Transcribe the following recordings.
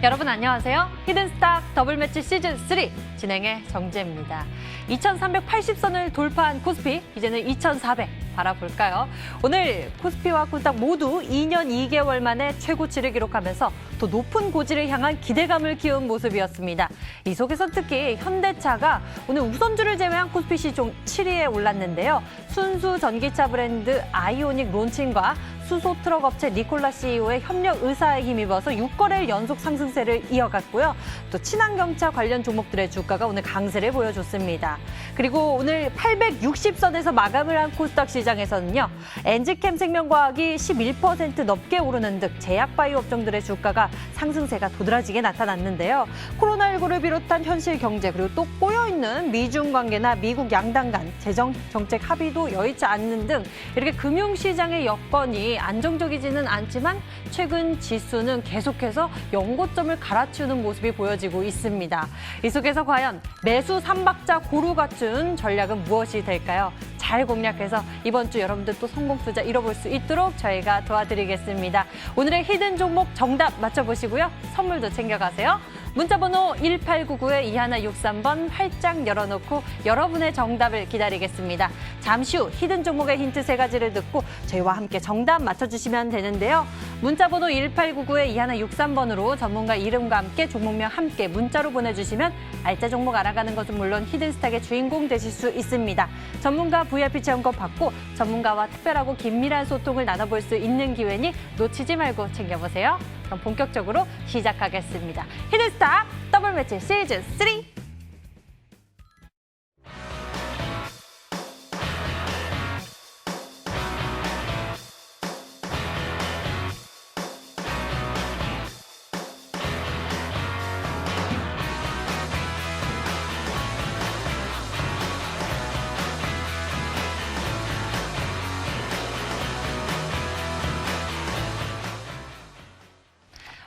여러분 안녕하세요. 히든스탁 더블매치 시즌3 진행의 정지혜입니다. 2380선을 돌파한 코스피, 이제는 2400 바라볼까요? 오늘 코스피와 코스닥 모두 2년 2개월 만에 최고치를 기록하면서 더 높은 고지를 향한 기대감을 키운 모습이었습니다. 이 속에서 특히 현대차가 오늘 우선주를 제외한 코스피 시총 7위에 올랐는데요. 순수 전기차 브랜드 아이오닉 론칭과 수소 트럭 업체 니콜라 CEO의 협력 의사에 힘입어서 6거래일 연속 상승세를 이어갔고요. 또 친환경차 관련 종목들의 주가가 오늘 강세를 보여줬습니다. 그리고 오늘 860선에서 마감을 한 코스닥 시장에서는요. 엔지캠 생명과학이 11% 넘게 오르는 등 제약바이오 업종들의 주가가 상승세가 도드라지게 나타났는데요. 코로나19를 비롯한 현실 경제 그리고 또 꼬여있는 미중 관계나 미국 양당 간 재정 정책 합의도 여의치 않는 등 이렇게 금융시장의 여건이 안정적이지는 않지만 최근 지수는 계속해서 연고점을 갈아치우는 모습이 보여지고 있습니다. 이 속에서 과연 매수 3박자 고루 갖춘 전략은 무엇이 될까요? 잘 공략해서 이번 주 여러분들 또 성공 투자 이뤄볼 수 있도록 저희가 도와드리겠습니다. 오늘의 히든 종목 정답 맞춰보시고요. 선물도 챙겨가세요. 문자번호 1899-2163번 활짝 열어놓고 여러분의 정답을 기다리겠습니다. 잠시 후 히든 종목의 힌트 3가지를 듣고 저희와 함께 정답 맞춰주시면 되는데요. 문자번호 1899-2163번으로 전문가 이름과 함께 종목명 함께 문자로 보내주시면 알짜 종목 알아가는 것은 물론 히든스탁의 주인공 되실 수 있습니다. 전문가 VIP 체험권 받고 전문가와 특별하고 긴밀한 소통을 나눠볼 수 있는 기회니 놓치지 말고 챙겨보세요. 그럼 본격적으로 시작하겠습니다. 히든스탁 더블매치 시즌3.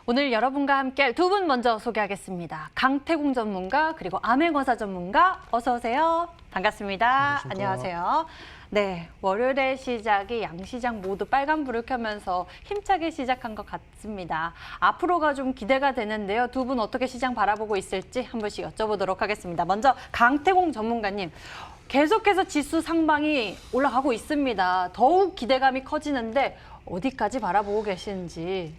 오늘 여러분과 함께할 두 분 먼저 소개하겠습니다. 강태공 전문가 그리고 암행어사 전문가 어서 오세요. 반갑습니다. 안녕하세요. 네, 월요일의 시작이 양시장 모두 빨간불을 켜면서 힘차게 시작한 것 같습니다. 앞으로가 좀 기대가 되는데요. 두 분 어떻게 시장 바라보고 있을지 한 번씩 여쭤보도록 하겠습니다. 먼저 강태공 전문가님. 계속해서 지수 상방이 올라가고 있습니다. 더욱 기대감이 커지는데 어디까지 바라보고 계시는지.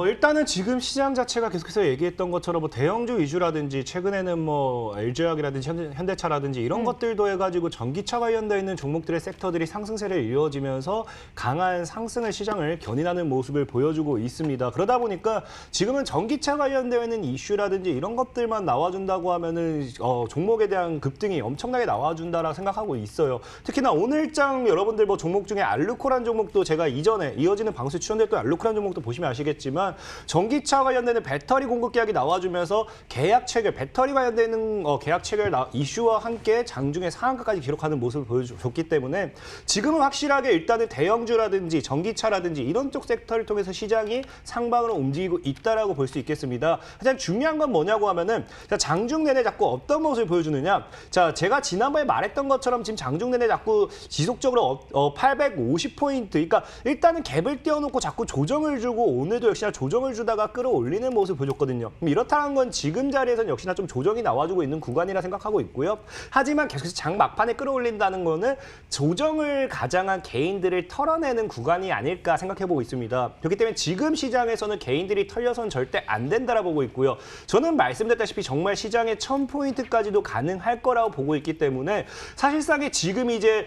일단은 지금 시장 자체가 계속해서 얘기했던 것처럼 뭐 대형주 위주라든지 최근에는 뭐 LG화학이라든지 현대차라든지 이런 것들도 해가지고 전기차 관련되어 있는 종목들의 섹터들이 상승세를 이어지면서 강한 상승을 시장을 견인하는 모습을 보여주고 있습니다. 그러다 보니까 지금은 전기차 관련되어 있는 이슈라든지 이런 것들만 나와준다고 하면은 종목에 대한 급등이 엄청나게 나와준다라고 생각하고 있어요. 특히나 오늘장 여러분들 뭐 종목 중에 알루코란 종목도 제가 이전에 이어지는 방송에 출연됐던 알루코란 종목도 보시면 아시겠지만 전기차 관련되는 배터리 공급 계약이 나와주면서 계약 체결, 배터리 관련되는 계약 체결 이슈와 함께 장중에 상한가까지 기록하는 모습을 보여줬기 때문에 지금은 확실하게 일단은 대형주라든지 전기차라든지 이런 쪽 섹터를 통해서 시장이 상방으로 움직이고 있다라고 볼 수 있겠습니다. 가장 중요한 건 뭐냐고 하면은 장중 내내 자꾸 어떤 모습을 보여주느냐. 자, 제가 지난번에 말했던 것처럼 지금 장중 내내 자꾸 지속적으로 850포인트, 그러니까 일단은 갭을 띄워놓고 자꾸 조정을 주고 오늘도 역시나 조정을 주다가 끌어올리는 모습을 보여줬거든요. 이렇다는 건 지금 자리에서는 역시나 좀 조정이 나와주고 있는 구간이라 생각하고 있고요. 하지만 계속해서 장 막판에 끌어올린다는 거는 조정을 가장한 개인들을 털어내는 구간이 아닐까 생각해보고 있습니다. 그렇기 때문에 지금 시장에서는 개인들이 털려서는 절대 안 된다라고 보고 있고요. 저는 말씀드렸다시피 정말 시장의 1000포인트까지도 가능할 거라고 보고 있기 때문에 사실상에 지금 이제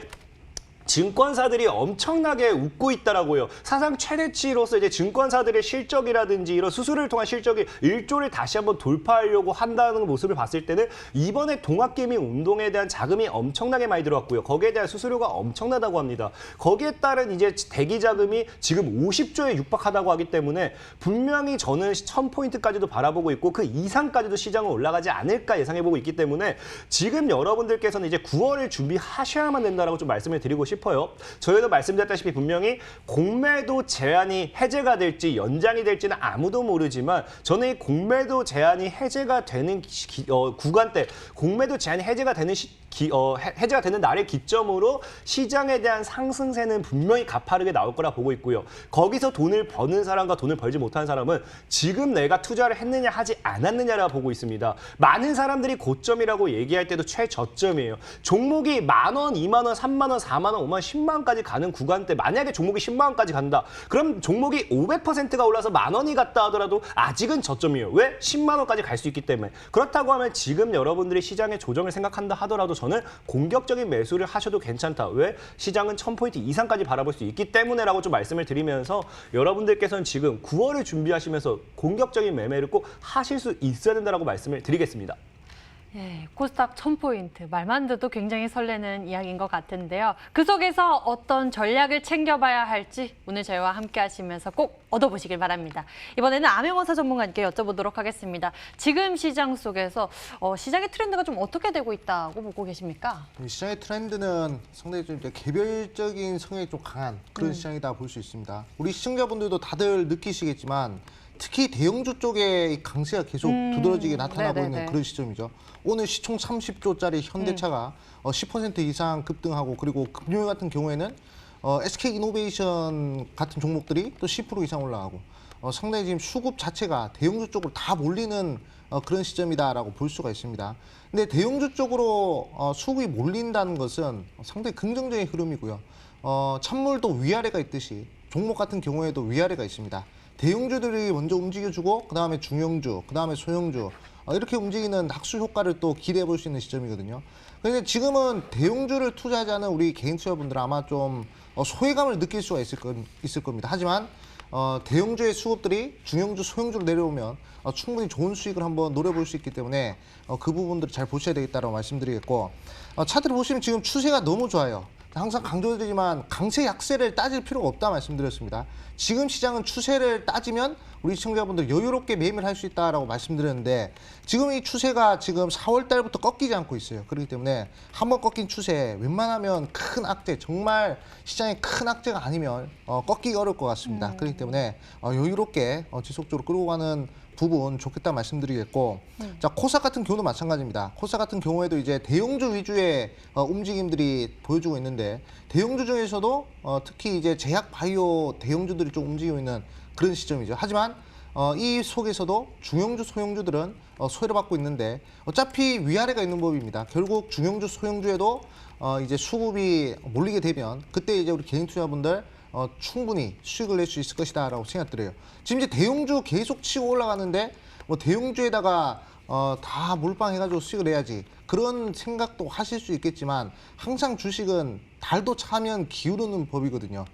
증권사들이 엄청나게 웃고 있다라고요. 사상 최대치로서 이제 증권사들의 실적이라든지 이런 수수료를 통한 실적이 1조를 다시 한번 돌파하려고 한다는 모습을 봤을 때는 이번에 동학개미 운동에 대한 자금이 엄청나게 많이 들어왔고요. 거기에 대한 수수료가 엄청나다고 합니다. 거기에 따른 이제 대기 자금이 지금 50조에 육박하다고 하기 때문에 분명히 저는 1000포인트까지도 바라보고 있고 그 이상까지도 시장은 올라가지 않을까 예상해보고 있기 때문에 지금 여러분들께서는 이제 9월을 준비하셔야만 된다라고 좀 말씀을 드리고 싶습니다. 저희도 말씀드렸다시피 분명히 공매도 제한이 해제가 될지 연장이 될지는 아무도 모르지만 저는 이 공매도 제한이 해제가 되는 구간대, 공매도 제한이 해제가 되는 해제가 되는 날을 기점으로 시장에 대한 상승세는 분명히 가파르게 나올 거라 보고 있고요. 거기서 돈을 버는 사람과 돈을 벌지 못하는 사람은 지금 내가 투자를 했느냐 하지 않았느냐라 보고 있습니다. 많은 사람들이 고점이라고 얘기할 때도 최저점이에요. 종목이 10,000원, 20,000원, 30,000원, 40,000원, 50,000원, 10만원까지 가는 구간대 만약에 종목이 10만원까지 간다. 그럼 종목이 500%가 올라서 10,000원이 갔다 하더라도 아직은 저점이에요. 왜? 10만원까지 갈 수 있기 때문에. 그렇다고 하면 지금 여러분들이 시장의 조정을 생각한다 하더라도 저는 공격적인 매수를 하셔도 괜찮다. 왜? 시장은 1000포인트 이상까지 바라볼 수 있기 때문에라고 좀 말씀을 드리면서 여러분들께서는 지금 9월을 준비하시면서 공격적인 매매를 꼭 하실 수 있어야 된다라고 말씀을 드리겠습니다. 예, 코스닥 1000포인트 말만 듣도 굉장히 설레는 이야기인 것 같은데요. 그 속에서 어떤 전략을 챙겨봐야 할지 오늘 저희와 함께 하시면서 꼭 얻어보시길 바랍니다. 이번에는 암행어사 전문가님께 여쭤보도록 하겠습니다. 지금 시장 속에서 시장의 트렌드가 좀 어떻게 되고 있다고 보고 계십니까? 시장의 트렌드는 상당히 좀 이제 개별적인 성향이 좀 강한 그런 시장이다 볼 수 있습니다. 우리 시청자분들도 다들 느끼시겠지만 특히 대형주 쪽에 이 강세가 계속 두드러지게 나타나고 네네네. 있는 그런 시점이죠. 오늘 시총 30조짜리 현대차가 10% 이상 급등하고 그리고 금요일 같은 경우에는 SK이노베이션 같은 종목들이 또 10% 이상 올라가고 상당히 지금 수급 자체가 대형주 쪽으로 다 몰리는 그런 시점이다라고 볼 수가 있습니다. 근데 대형주 쪽으로 수급이 몰린다는 것은 상당히 긍정적인 흐름이고요. 찬물도 위아래가 있듯이 종목 같은 경우에도 위아래가 있습니다. 대형주들이 먼저 움직여주고 그다음에 중형주, 그다음에 소형주 이렇게 움직이는 낙수 효과를 또 기대해 볼 수 있는 시점이거든요. 그런데 지금은 대형주를 투자하자는 우리 개인 투자분들은 아마 좀 소외감을 느낄 수가 있을 겁니다. 하지만 대형주의 수급들이 중형주, 소형주로 내려오면 충분히 좋은 수익을 한번 노려볼 수 있기 때문에 그 부분들을 잘 보셔야 되겠다고 말씀드리겠고 차트를 보시면 지금 추세가 너무 좋아요. 항상 강조드리지만 강세 약세를 따질 필요가 없다 말씀드렸습니다. 지금 시장은 추세를 따지면 우리 시청자분들 여유롭게 매매를 할 수 있다라고 말씀드렸는데 지금 이 추세가 지금 4월 달부터 꺾이지 않고 있어요. 그렇기 때문에 한번 꺾인 추세 웬만하면 큰 악재, 정말 시장의 큰 악재가 아니면 꺾이기 어려울 것 같습니다. 그렇기 때문에 여유롭게 지속적으로 끌고 가는 부분 좋겠다 말씀드리겠고 자 코스닥 같은 경우도 마찬가지입니다. 코스닥 같은 경우에도 이제 대형주 위주의 움직임들이 보여주고 있는데 대형주 중에서도 특히 이제 제약 바이오 대형주들이 좀 움직이고 있는 그런 시점이죠. 하지만 이 속에서도 중형주, 소형주들은 소외를 받고 있는데 어차피 위아래가 있는 법입니다. 결국 중형주, 소형주에도 이제 수급이 몰리게 되면 그때 이제 우리 개인 투자분들 충분히 수익을 낼 수 있을 것이다라고 생각드려요. 지금 이제 대형주 계속 치고 올라가는데 뭐 대형주에다가 다 몰빵해가지고 수익을 내야지 그런 생각도 하실 수 있겠지만 항상 주식은 달도 차면 기울는 법이거든요.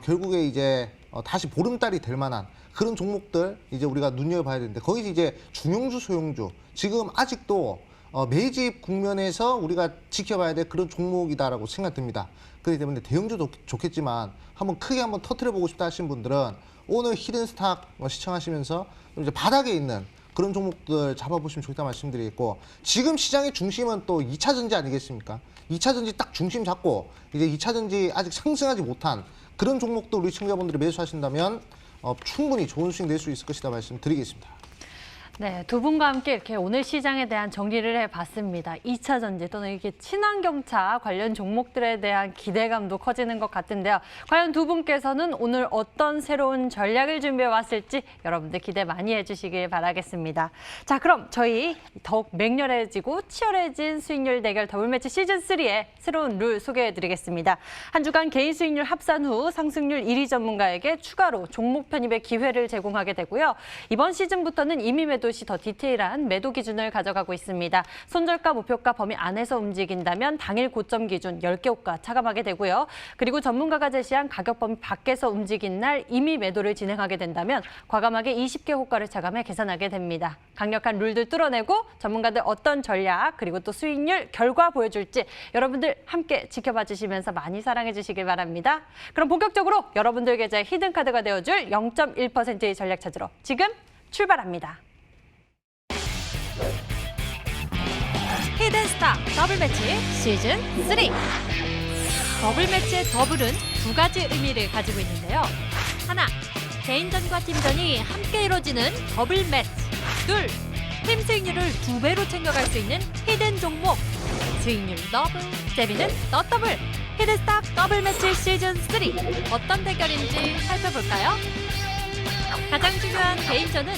결국에 이제 다시 보름달이 될 만한 그런 종목들 이제 우리가 눈여겨봐야 되는데 거기서 이제 중형주, 소형주 지금 아직도 매집 국면에서 우리가 지켜봐야 될 그런 종목이다라고 생각됩니다. 그렇기 때문에 대형주도 좋겠지만 크게 한번 터트려보고 싶다 하시는 분들은 오늘 히든스탁 시청하시면서 이제 바닥에 있는 그런 종목들 잡아보시면 좋겠다 말씀드리겠고 지금 시장의 중심은 또 2차 전지 아니겠습니까? 2차 전지 딱 중심 잡고 이제 2차 전지 아직 상승하지 못한 그런 종목도 우리 시청자분들이 매수하신다면 충분히 좋은 수익 낼 수 있을 것이다 말씀드리겠습니다. 네, 두 분과 함께 이렇게 오늘 시장에 대한 정리를 해봤습니다. 2차 전지 또는 이렇게 친환경차 관련 종목들에 대한 기대감도 커지는 것 같은데요. 과연 두 분께서는 오늘 어떤 새로운 전략을 준비해 왔을지 여러분들 기대 많이 해주시길 바라겠습니다. 자, 그럼 저희 더욱 맹렬해지고 치열해진 수익률 대결 더블매치 시즌3의 새로운 룰 소개해드리겠습니다. 한 주간 개인 수익률 합산 후 상승률 1위 전문가에게 추가로 종목 편입의 기회를 제공하게 되고요. 이번 시즌부터는 이미 매도 시 더 디테일한 매도 기준을 가져가고 있습니다. 손절가, 목표가 범위 안에서 움직인다면 당일 고점 기준 10개 호가 차감하게 되고요. 그리고 전문가가 제시한 가격 범위 밖에서 움직인 날 이미 매도를 진행하게 된다면 과감하게 20개 호가를 차감해 계산하게 됩니다. 강력한 룰들 뚫어내고 전문가들 어떤 전략 그리고 또 수익률 결과 보여줄지 여러분들 함께 지켜봐 주시면서 많이 사랑해 주시길 바랍니다. 그럼 본격적으로 여러분들 계좌의 히든카드가 되어줄 0.1%의 전략 찾으러 지금 출발합니다. 히든스탁 더블매치 시즌3 더블매치의 더블은 두 가지 의미를 가지고 있는데요. 하나, 개인전과 팀전이 함께 이루어지는 더블매치. 둘, 팀 수익률을 2배로 챙겨갈 수 있는 히든 종목. 수익률 더블, 재미는 더 더블. 히든스탁 더블 매치 시즌 3 어떤 대결인지 살펴볼까요? 가장 중요한 개인전은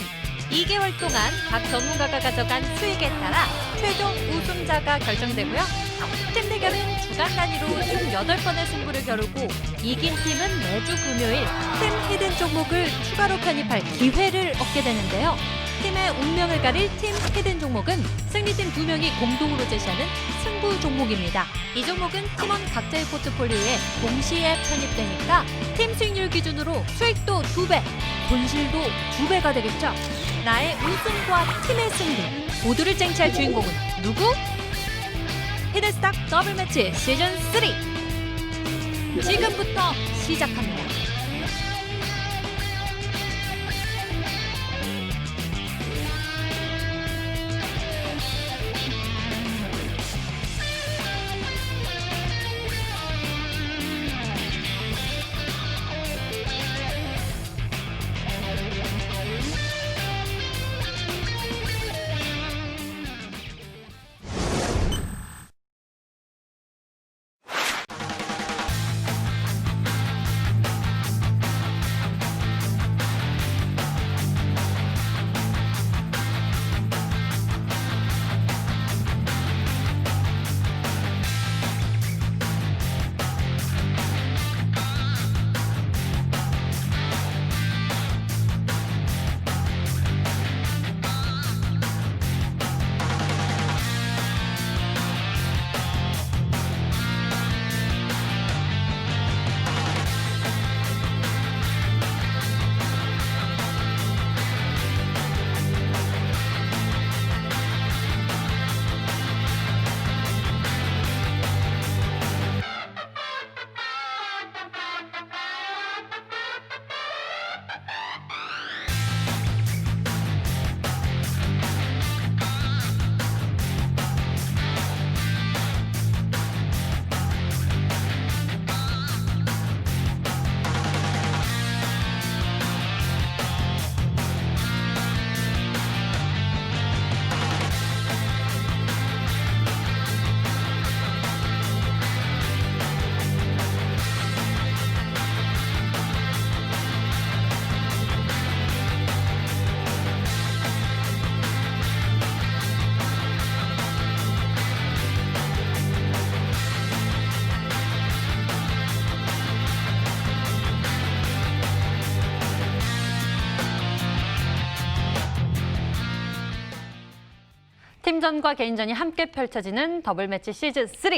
2개월 동안 각 전문가가 가져간 수익에 따라 최종 우승자가 결정되고요. 팀 대결은 주간 단위로 총 8번의 승부를 겨루고 이긴 팀은 매주 금요일 팀 히든 종목을 추가로 편입할 기회를 얻게 되는데요. 팀의 운명을 가릴 팀 히든 종목은 승리팀 2명이 공동으로 제시하는 승부 종목입니다. 이 종목은 팀원 각자의 포트폴리오에 동시에 편입되니까 팀 수익률 기준으로 수익도 2배, 손실도 2배가 되겠죠. 나의 우승과 팀의 승리 모두를 쟁취할 주인공은 누구? 히든스탁 더블 매치 시즌 3 지금부터 시작합니다. 팀전과 개인전이 함께 펼쳐지는 더블 매치 시즌 3.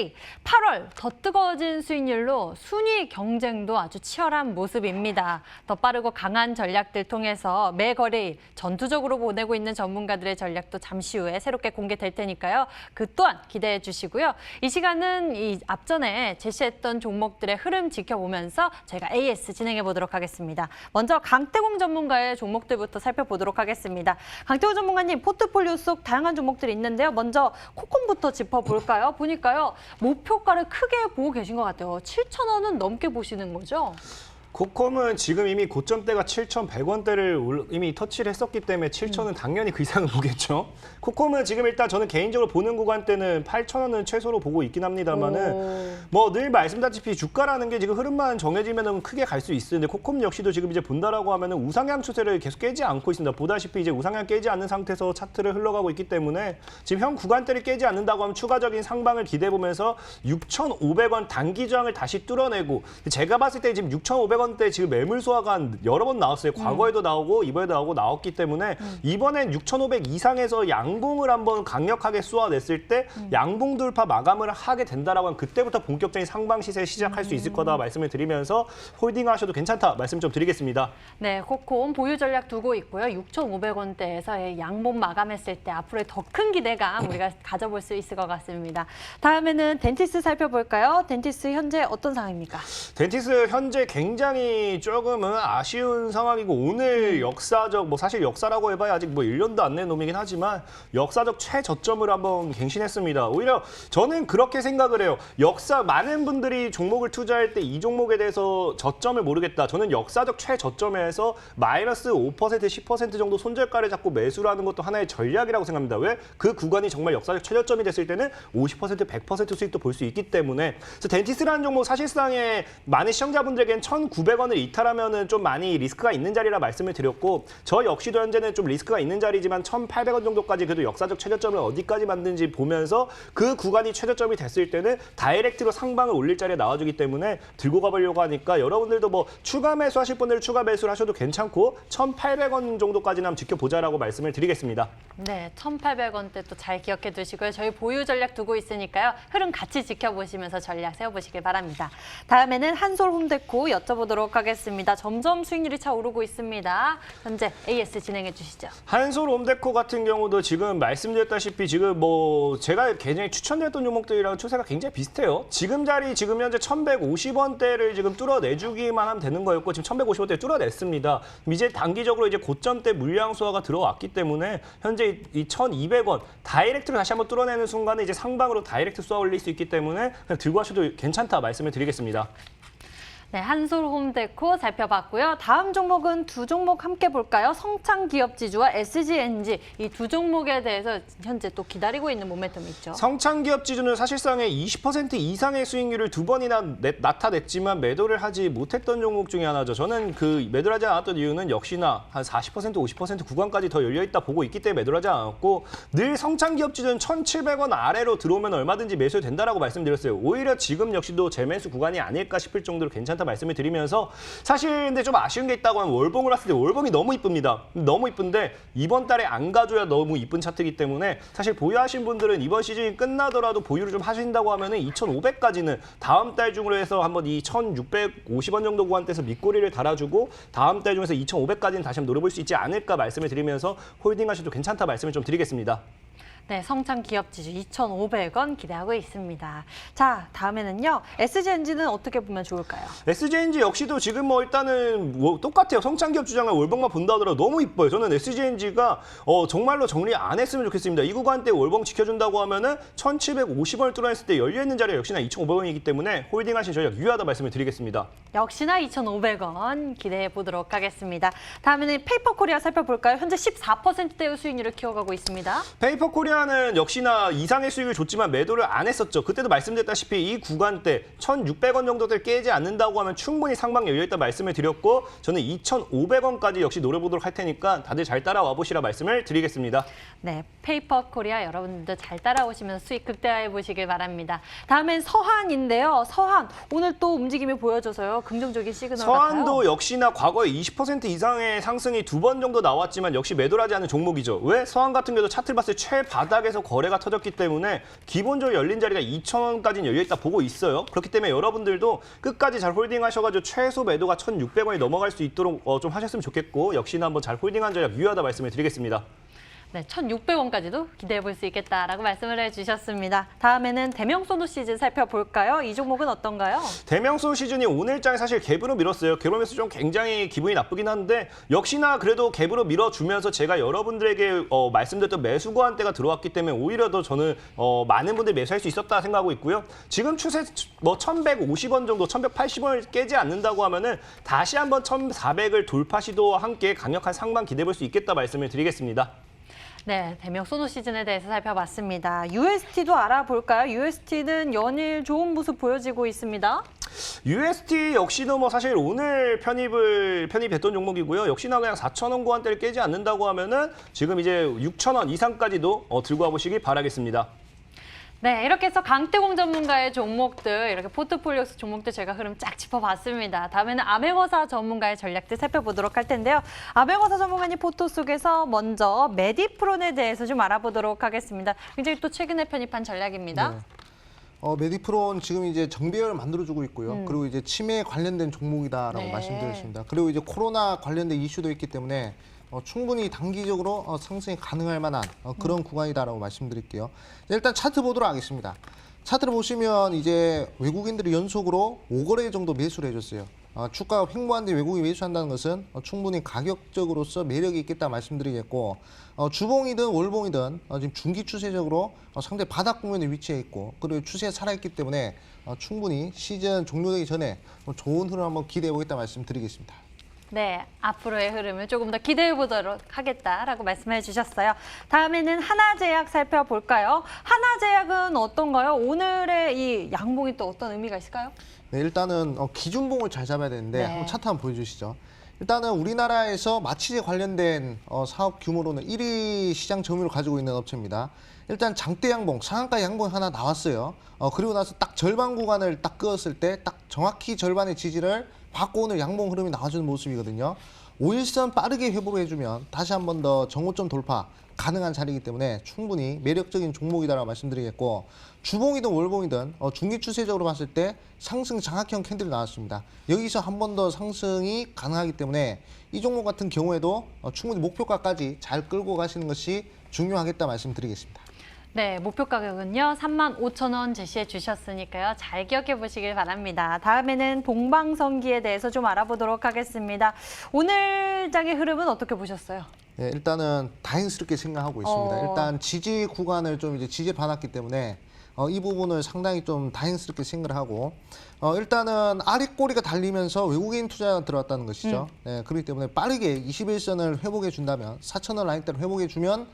8월 더 뜨거워진 수익률로 순위 경쟁도 아주 치열한 모습입니다. 더 빠르고 강한 전략들 통해서 매 거래일 전투적으로 보내고 있는 전문가들의 전략도 잠시 후에 새롭게 공개될 테니까요. 그 또한 기대해 주시고요. 이 시간은 이 앞전에 제시했던 종목들의 흐름 지켜보면서 저희가 AS 진행해 보도록 하겠습니다. 먼저 강태공 전문가의 종목들부터 살펴보도록 하겠습니다. 강태공 전문가님, 포트폴리오 속 다양한 종목들이 있는데요. 먼저 코콤부터 짚어볼까요? 보니까요, 목표가를 크게 보고 계신 것 같아요. 7,000원은 넘게 보시는 거죠? 코콤은 지금 이미 고점대가 7,100원대를 이미 터치를 했었기 때문에 7,000원 당연히 그 이상은 보겠죠. 코콤은 지금 일단 저는 개인적으로 보는 구간대는 8,000원은 최소로 보고 있긴 합니다만은 뭐 늘 말씀드렸다시피 주가라는 게 지금 흐름만 정해지면은 크게 갈 수 있는데 코콤 역시도 지금 이제 본다라고 하면은 우상향 추세를 계속 깨지 않고 있습니다. 보다시피 이제 우상향 깨지 않는 상태에서 차트를 흘러가고 있기 때문에 지금 현 구간대를 깨지 않는다고 하면 추가적인 상방을 기대해 보면서 6,500원 단기 저항을 다시 뚫어내고 제가 봤을 때 지금 6,500원 대 지금 매물 소화가 여러 번 나왔어요. 과거에도 나오고 이번에도 나오고 나왔기 때문에 이번엔 6,500 이상에서 양봉을 한번 강력하게 쏘아냈을 때 양봉 돌파 마감을 하게 된다라고 하면 그때부터 본격적인 상방 시세 시작할 수 있을 거다 말씀을 드리면서 홀딩하셔도 괜찮다 말씀 좀 드리겠습니다. 네, 코콤 보유 전략 두고 있고요. 6,500원대에서 양봉 마감했을 때 앞으로의 더 큰 기대감 우리가 가져볼 수 있을 것 같습니다. 다음에는 덴티스 살펴볼까요? 덴티스 현재 어떤 상황입니까? 덴티스 현재 굉장히 굉장히 조금은 아쉬운 상황이고 오늘 역사적 뭐 사실 역사라고 해봐야 아직 뭐 1년도 안 된 놈이긴 하지만 역사적 최저점을 한번 갱신했습니다. 오히려 저는 그렇게 생각을 해요. 많은 분들이 종목을 투자할 때 이 종목에 대해서 저점을 모르겠다. 저는 역사적 최저점에서 마이너스 5%, 10% 정도 손절가를 잡고 매수를 하는 것도 하나의 전략이라고 생각합니다. 왜? 그 구간이 정말 역사적 최저점이 됐을 때는 50%, 100% 수익도 볼 수 있기 때문에. 그래서 덴티스라는 종목 사실상에 많은 시청자분들에겐 1,900원을 이탈하면은 좀 많이 리스크가 있는 자리라 말씀을 드렸고 저 역시도 현재는 좀 리스크가 있는 자리지만 1,800원 정도까지 그래도 역사적 최저점을 어디까지 만든지 보면서 그 구간이 최저점이 됐을 때는 다이렉트로 상방을 올릴 자리에 나와주기 때문에 들고 가보려고 하니까 여러분들도 뭐 추가 매수하실 분들은 추가 매수를 하셔도 괜찮고 1,800원 정도까지는 한번 지켜보자라고 말씀을 드리겠습니다. 네, 1,800원대 또 잘 기억해 두시고요. 저희 보유 전략 두고 있으니까요. 흐름 같이 지켜보시면서 전략 세워보시길 바랍니다. 다음에는 한솔홈데코 여쭤보도록 하겠습니다. 점점 수익률이 차오르고 있습니다. 현재 AS 진행해 주시죠. 한솔홈데코 같은 경우도 지금 말씀드렸다시피 지금 뭐 제가 굉장히 추천드렸던 종목들이랑 추세가 굉장히 비슷해요. 지금 자리 지금 현재 1,150원대를 지금 뚫어내주기만 하면 되는 거였고 지금 1,150원대 뚫어냈습니다. 이제 단기적으로 이제 고점대 물량 소화가 들어왔기 때문에 현재 이 1,200원 다이렉트로 다시 한번 뚫어내는 순간에 이제 상방으로 다이렉트 쏘아 올릴 수 있기 때문에 그냥 들고 하셔도 괜찮다 말씀을 드리겠습니다. 네, 한솔홈데코 살펴봤고요. 다음 종목은 두 종목 함께 볼까요? 성창기업지주와 SGNG 이 두 종목에 대해서 현재 또 기다리고 있는 모멘텀이 있죠. 성창기업지주는 사실상의 20% 이상의 수익률을 두 번이나 나타냈지만 매도를 하지 못했던 종목 중에 하나죠. 저는 그 매도를 하지 않았던 이유는 역시나 한 40%, 50% 구간까지 더 열려있다 보고 있기 때문에 매도를 하지 않았고 늘 성창기업지주는 1,700원 아래로 들어오면 얼마든지 매수해도 된다라고 말씀드렸어요. 오히려 지금 역시도 재매수 구간이 아닐까 싶을 정도로 괜찮다 말씀을 드리면서 사실 근데 좀 아쉬운 게 있다고 하면 월봉을 봤을 때 월봉이 너무 이쁩니다. 너무 이쁜데 이번 달에 안 가줘야 너무 이쁜 차트이기 때문에 사실 보유하신 분들은 이번 시즌이 끝나더라도 보유를 좀 하신다고 하면은 2,500까지는 다음 달 중으로 해서 한번 이 1,650원 정도 구간대에서 밑꼬리를 달아주고 다음 달 중에서 2,500까지는 다시 한번 노려볼 수 있지 않을까 말씀을 드리면서 홀딩하셔도 괜찮다 말씀을 좀 드리겠습니다. 네, 성창기업지주 2,500원 기대하고 있습니다. 자, 다음에는요. SGNG는 어떻게 보면 좋을까요? SGNG 역시도 지금 뭐 일단은 뭐 똑같아요. 성창기업 주장을 월봉만 본다 하더라도 너무 이뻐요. 저는 SGNG가 정말로 정리 안 했으면 좋겠습니다. 이 구간대 월봉 지켜준다고 하면은 1,750원을 뚫어냈을 때 열려있는 자리가 역시나 2,500원이기 때문에 홀딩하신 전략 유효하다 말씀을 드리겠습니다. 역시나 2,500원 기대해 보도록 하겠습니다. 다음에는 페이퍼코리아 살펴볼까요? 현재 14%대의 수익률을 키워가고 있습니다. 페이퍼코리아는 역시나 이상의 수익을 줬지만 매도를 안 했었죠. 그때도 말씀드렸다시피 이 구간대 1,600원 정도를 깨지 않는다고 하면 충분히 상방 열려있다 말씀을 드렸고 저는 2,500원까지 역시 노려보도록 할 테니까 다들 잘 따라와 보시라 말씀을 드리겠습니다. 네, 페이퍼코리아 여러분들도 잘 따라오시면서 수익 극대화해 보시길 바랍니다. 다음엔 서한인데요. 서한 오늘 또 움직임이 보여줘서요. 긍정적인 시그널 서한도 같아요. 역시나 과거에 20% 이상의 상승이 두 번 정도 나왔지만 역시 매도를 하지 않은 종목이죠. 왜? 서한 같은 경우도 차트를 봤을 때 최바닥에서 거래가 터졌기 때문에 기본적으로 열린 자리가 2,000원까지는 열려있다 보고 있어요. 그렇기 때문에 여러분들도 끝까지 잘 홀딩하셔가지고 최소 매도가 1,600원이 넘어갈 수 있도록 좀 하셨으면 좋겠고 역시나 한번 잘 홀딩한 전략 유효하다 말씀을 드리겠습니다. 네, 1,600원까지도 기대해 볼 수 있겠다라고 말씀을 해주셨습니다. 다음에는 대명소노 시즌 살펴볼까요? 이 종목은 어떤가요? 대명소 시즌이 오늘장에 사실 갭으로 밀었어요. 갭으로면서 좀 굉장히 기분이 나쁘긴 한데 역시나 그래도 갭으로 밀어주면서 제가 여러분들에게 말씀드렸던 매수 구간대가 들어왔기 때문에 오히려 더 저는 많은 분들이 매수할 수 있었다 생각하고 있고요. 지금 추세 뭐 1,150원 정도, 1,180원을 깨지 않는다고 하면은 다시 한번 1,400을 돌파 시도와 함께 강력한 상방 기대해 볼 수 있겠다 말씀을 드리겠습니다. 네, 대명소노 시즌에 대해서 살펴봤습니다. UST도 알아볼까요? UST는 연일 좋은 모습 보여지고 있습니다. UST 역시도 뭐 사실 오늘 편입했던 종목이고요. 역시나 그냥 4,000원 구간대를 깨지 않는다고 하면은 지금 이제 6,000원 이상까지도 들고 와보시기 바라겠습니다. 네, 이렇게 해서 강태공 전문가의 종목들, 이렇게 포트폴리오 종목들 제가 흐름 쫙 짚어봤습니다. 다음에는 아메거사 전문가의 전략들 살펴보도록 할 텐데요. 아메거사 전문가님 포토 속에서 먼저 메디프론에 대해서 좀 알아보도록 하겠습니다. 굉장히 또 최근에 편입한 전략입니다. 네. 메디프론 지금 이제 정비회를 만들어주고 있고요. 그리고 이제 치매에 관련된 종목이다라고 네. 말씀드렸습니다. 그리고 이제 코로나 관련된 이슈도 있기 때문에 충분히 단기적으로 상승이 가능할 만한 그런 구간이다라고 말씀드릴게요. 일단 차트 보도록 하겠습니다. 차트를 보시면 이제 외국인들이 연속으로 5거래 정도 매수를 해줬어요. 주가가 횡보하는데 외국이 매수한다는 것은 충분히 가격적으로서 매력이 있겠다 말씀드리겠고 주봉이든 월봉이든 지금 중기 추세적으로 상대 바닥 구간에 위치해 있고 그리고 추세에 살아있기 때문에 충분히 시즌 종료되기 전에 좋은 흐름 한번 기대해 보겠다 말씀드리겠습니다. 네, 앞으로의 흐름을 조금 더 기대해 보도록 하겠다라고 말씀해 주셨어요. 다음에는 하나제약 살펴볼까요? 하나제약은 어떤가요? 오늘의 이 양봉이 또 어떤 의미가 있을까요? 네, 일단은 기준봉을 잘 잡아야 되는데 네. 한번 차트 한번 보여주시죠. 일단은 우리나라에서 마취제 관련된 사업 규모로는 1위 시장 점유율을 가지고 있는 업체입니다. 일단 장대 양봉, 상한가 양봉 하나 나왔어요. 그리고 나서 딱 절반 구간을 딱 그었을 때 딱 정확히 절반의 지지를 받고 오늘 양봉 흐름이 나와주는 모습이거든요. 5일선 빠르게 회복을 해주면 다시 한 번 더 정고점 돌파 가능한 자리이기 때문에 충분히 매력적인 종목이다라고 말씀드리겠고 주봉이든 월봉이든 중기 추세적으로 봤을 때 상승 장악형 캔들이 나왔습니다. 여기서 한 번 더 상승이 가능하기 때문에 이 종목 같은 경우에도 충분히 목표가까지 잘 끌고 가시는 것이 중요하겠다 말씀드리겠습니다. 네, 목표 가격은요 35,000원 제시해 주셨으니까요 잘 기억해 보시길 바랍니다. 다음에는 동방성기에 대해서 좀 알아보도록 하겠습니다. 오늘 장의 흐름은 어떻게 보셨어요? 네, 일단은 다행스럽게 생각하고 있습니다. 일단 지지 구간을 좀 이제 지지를 받았기 때문에 이 부분을 상당히 좀 다행스럽게 생각을 하고 일단은 아랫꼬리가 달리면서 외국인 투자가 들어왔다는 것이죠. 네, 그렇기 때문에 빠르게 21선을 회복해 준다면 4,000원 라인대를 회복해 주면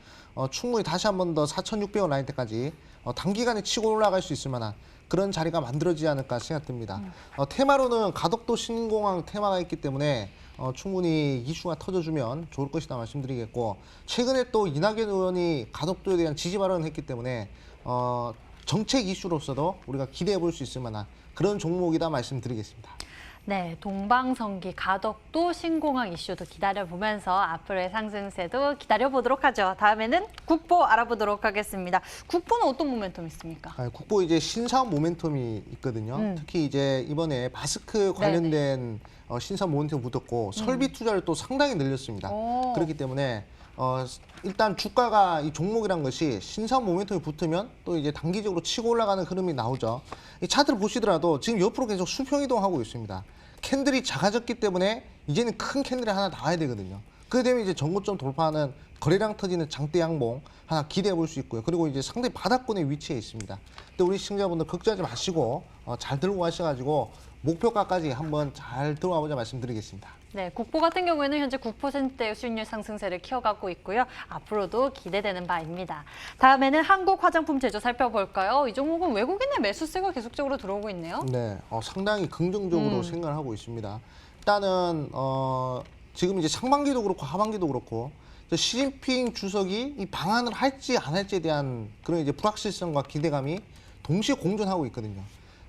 충분히 다시 한 번 더 4,600원 라인대까지 단기간에 치고 올라갈 수 있을 만한 그런 자리가 만들어지지 않을까 생각됩니다. 테마로는 가덕도 신공항 테마가 있기 때문에 충분히 이슈가 터져주면 좋을 것이다 말씀드리겠고 최근에 또 이낙연 의원이 가덕도에 대한 지지 발언을 했기 때문에 정책 이슈로서도 우리가 기대해 볼 수 있을 만한 그런 종목이다 말씀드리겠습니다. 네, 동방성기, 가덕도, 신공항 이슈도 기다려보면서 앞으로의 상승세도 기다려보도록 하죠. 다음에는 국보 알아보도록 하겠습니다. 국보는 어떤 모멘텀이 있습니까? 국보 이제 신사업 모멘텀이 있거든요. 특히 이제 이번에 마스크 관련된 신사업 모멘텀이 붙었고 설비 투자를 또 상당히 늘렸습니다. 그렇기 때문에 일단 주가가 이 종목이란 것이 신사업 모멘텀이 붙으면 또 이제 단기적으로 치고 올라가는 흐름이 나오죠. 이 차트를 보시더라도 지금 옆으로 계속 수평 이동하고 있습니다. 캔들이 작아졌기 때문에 이제는 큰 캔들이 하나 나와야 되거든요. 그렇게 되면 이제 전고점 돌파하는 거래량 터지는 장대 양봉 하나 기대해 볼 수 있고요. 그리고 이제 상대 바닥권에 위치해 있습니다. 근데 우리 시청자분들 걱정하지 마시고 잘 들고 가셔가지고 목표가까지 한번 잘 들어가 보자 말씀드리겠습니다. 네, 국보 같은 경우에는 현재 9%의 수익률 상승세를 키워가고 있고요. 앞으로도 기대되는 바입니다. 다음에는 한국 화장품 제조 살펴볼까요? 이 종목은 외국인의 매수세가 계속적으로 들어오고 있네요. 네, 상당히 긍정적으로 생각을 하고 있습니다. 일단은 지금 이제 상반기도 그렇고 하반기도 그렇고 시진핑 주석이 이 방한을 할지 안 할지에 대한 그런 이제 불확실성과 기대감이 동시에 공존하고 있거든요.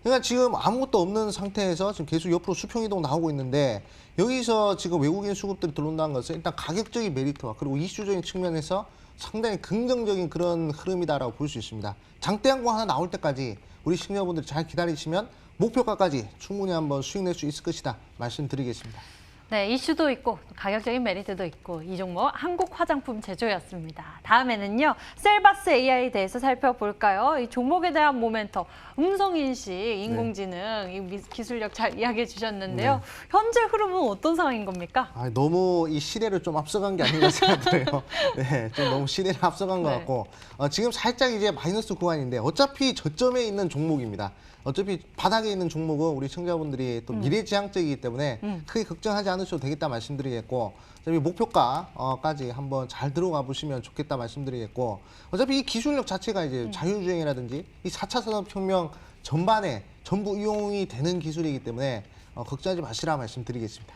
그러니까 지금 아무것도 없는 상태에서 지금 계속 옆으로 수평 이동 나오고 있는데 여기서 지금 외국인 수급들이 들어온다는 것은 일단 가격적인 메리트와 그리고 이슈적인 측면에서 상당히 긍정적인 그런 흐름이다라고 볼 수 있습니다. 장대 양봉 하나 나올 때까지 우리 시청자분들이 잘 기다리시면 목표가까지 충분히 한번 수익 낼 수 있을 것이다 말씀드리겠습니다. 네, 이슈도 있고 가격적인 메리트도 있고 이 종목 한국 화장품 제조였습니다. 다음에는요, 셀바스 AI에 대해서 살펴볼까요? 이 종목에 대한 모멘텀, 음성인식, 인공지능, 이 기술력 잘 이야기해 주셨는데요. 현재 흐름은 어떤 상황인 겁니까? 너무 이 시대를 좀 앞서간 게 아닌가 생각돼요. 네, 좀 너무 시대를 앞서간 것 같고 지금 살짝 이제 마이너스 구간인데 어차피 저점에 있는 종목입니다. 어차피 바닥에 있는 종목은 우리 시청자분들이 또 미래지향적이기 때문에 크게 걱정하지 않으셔도 되겠다 말씀드리겠고 어차피 목표가까지 한번 잘 들어가 보시면 좋겠다 말씀드리겠고 어차피 이 기술력 자체가 이제 자율주행이라든지 이 4차 산업혁명 전반에 전부 이용이 되는 기술이기 때문에 걱정하지 마시라 말씀드리겠습니다.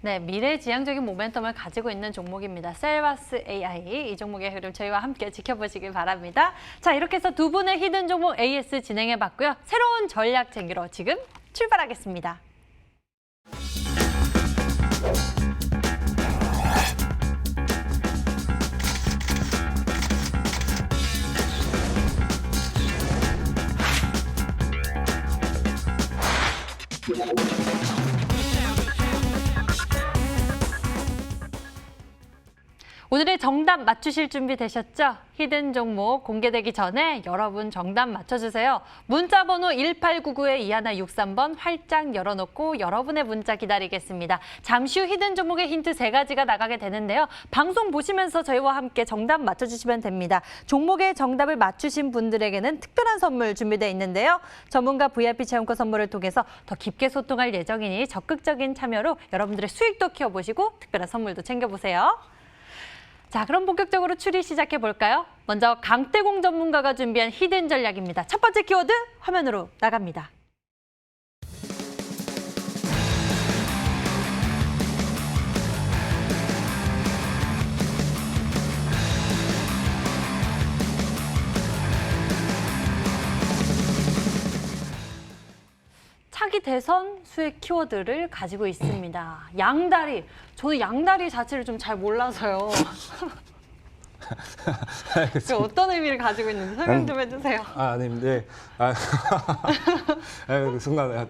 네, 미래지향적인 모멘텀을 가지고 있는 종목입니다. 셀바스 AI, 이 종목의 흐름 저희와 함께 지켜보시길 바랍니다. 자, 이렇게 해서 두 분의 히든 종목 AS 진행해봤고요. 새로운 전략 챙기러 지금 출발하겠습니다. 오늘의 정답 맞추실 준비 되셨죠? 히든 종목 공개되기 전에 여러분 정답 맞춰주세요. 문자 번호 1899-2163번 활짝 열어놓고 여러분의 문자 기다리겠습니다. 잠시 후 히든 종목의 힌트 3가지가 나가게 되는데요. 방송 보시면서 저희와 함께 정답 맞춰주시면 됩니다. 종목의 정답을 맞추신 분들에게는 특별한 선물 준비되어 있는데요. 전문가 VIP 체험권 선물을 통해서 더 깊게 소통할 예정이니 적극적인 참여로 여러분들의 수익도 키워보시고 특별한 선물도 챙겨보세요. 자, 그럼 본격적으로 추리 시작해 볼까요? 먼저 강태공 전문가가 준비한 히든 전략입니다. 첫 번째 키워드 화면으로 나갑니다. 차기 대선 수익 키워드를 가지고 있습니다. 양다리. 저는 양다리 자체를 좀 잘 몰라서요. 어떤 의미를 가지고 있는지 설명 좀 해주세요. 아닌데 순간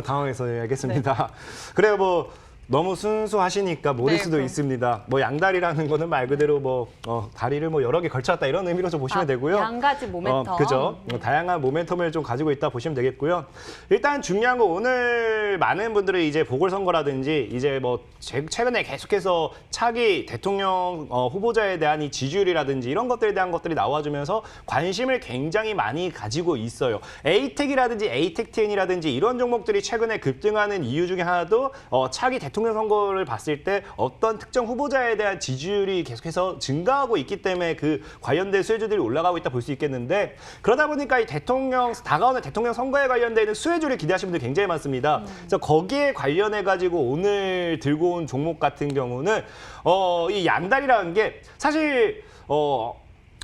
당황해서 알겠습니다. 그래요, 뭐 너무 순수하시니까 모를 네, 수도 그럼. 있습니다. 뭐 양다리라는 거는 말 그대로 뭐 다리를 뭐 여러 개 걸쳤다 이런 의미로 좀 보시면 되고요. 양가지 모멘텀. 그죠. 다양한 모멘텀을 좀 가지고 있다 보시면 되겠고요. 일단 중요한 거 오늘 많은 분들이 이제 보궐선거라든지 이제 뭐 최근에 계속해서 차기 대통령 후보자에 대한 이 지지율이라든지 이런 것들에 대한 것들이 나와주면서 관심을 굉장히 많이 가지고 있어요. 에이텍이라든지 에이텍TN이라든지 이런 종목들이 최근에 급등하는 이유 중에 하나도 차기 대통령 선거를 봤을 때 어떤 특정 후보자에 대한 지지율이 계속해서 증가하고 있기 때문에 그 관련된 수혜주들이 올라가고 있다 볼 수 있겠는데, 그러다 보니까 이 다가오는 대통령 선거에 관련돼 있는 수혜주를 기대하시는 분들이 굉장히 많습니다. 그래서 거기에 관련해 가지고 오늘 들고 온 종목 같은 경우는 이 양다리라는 게 사실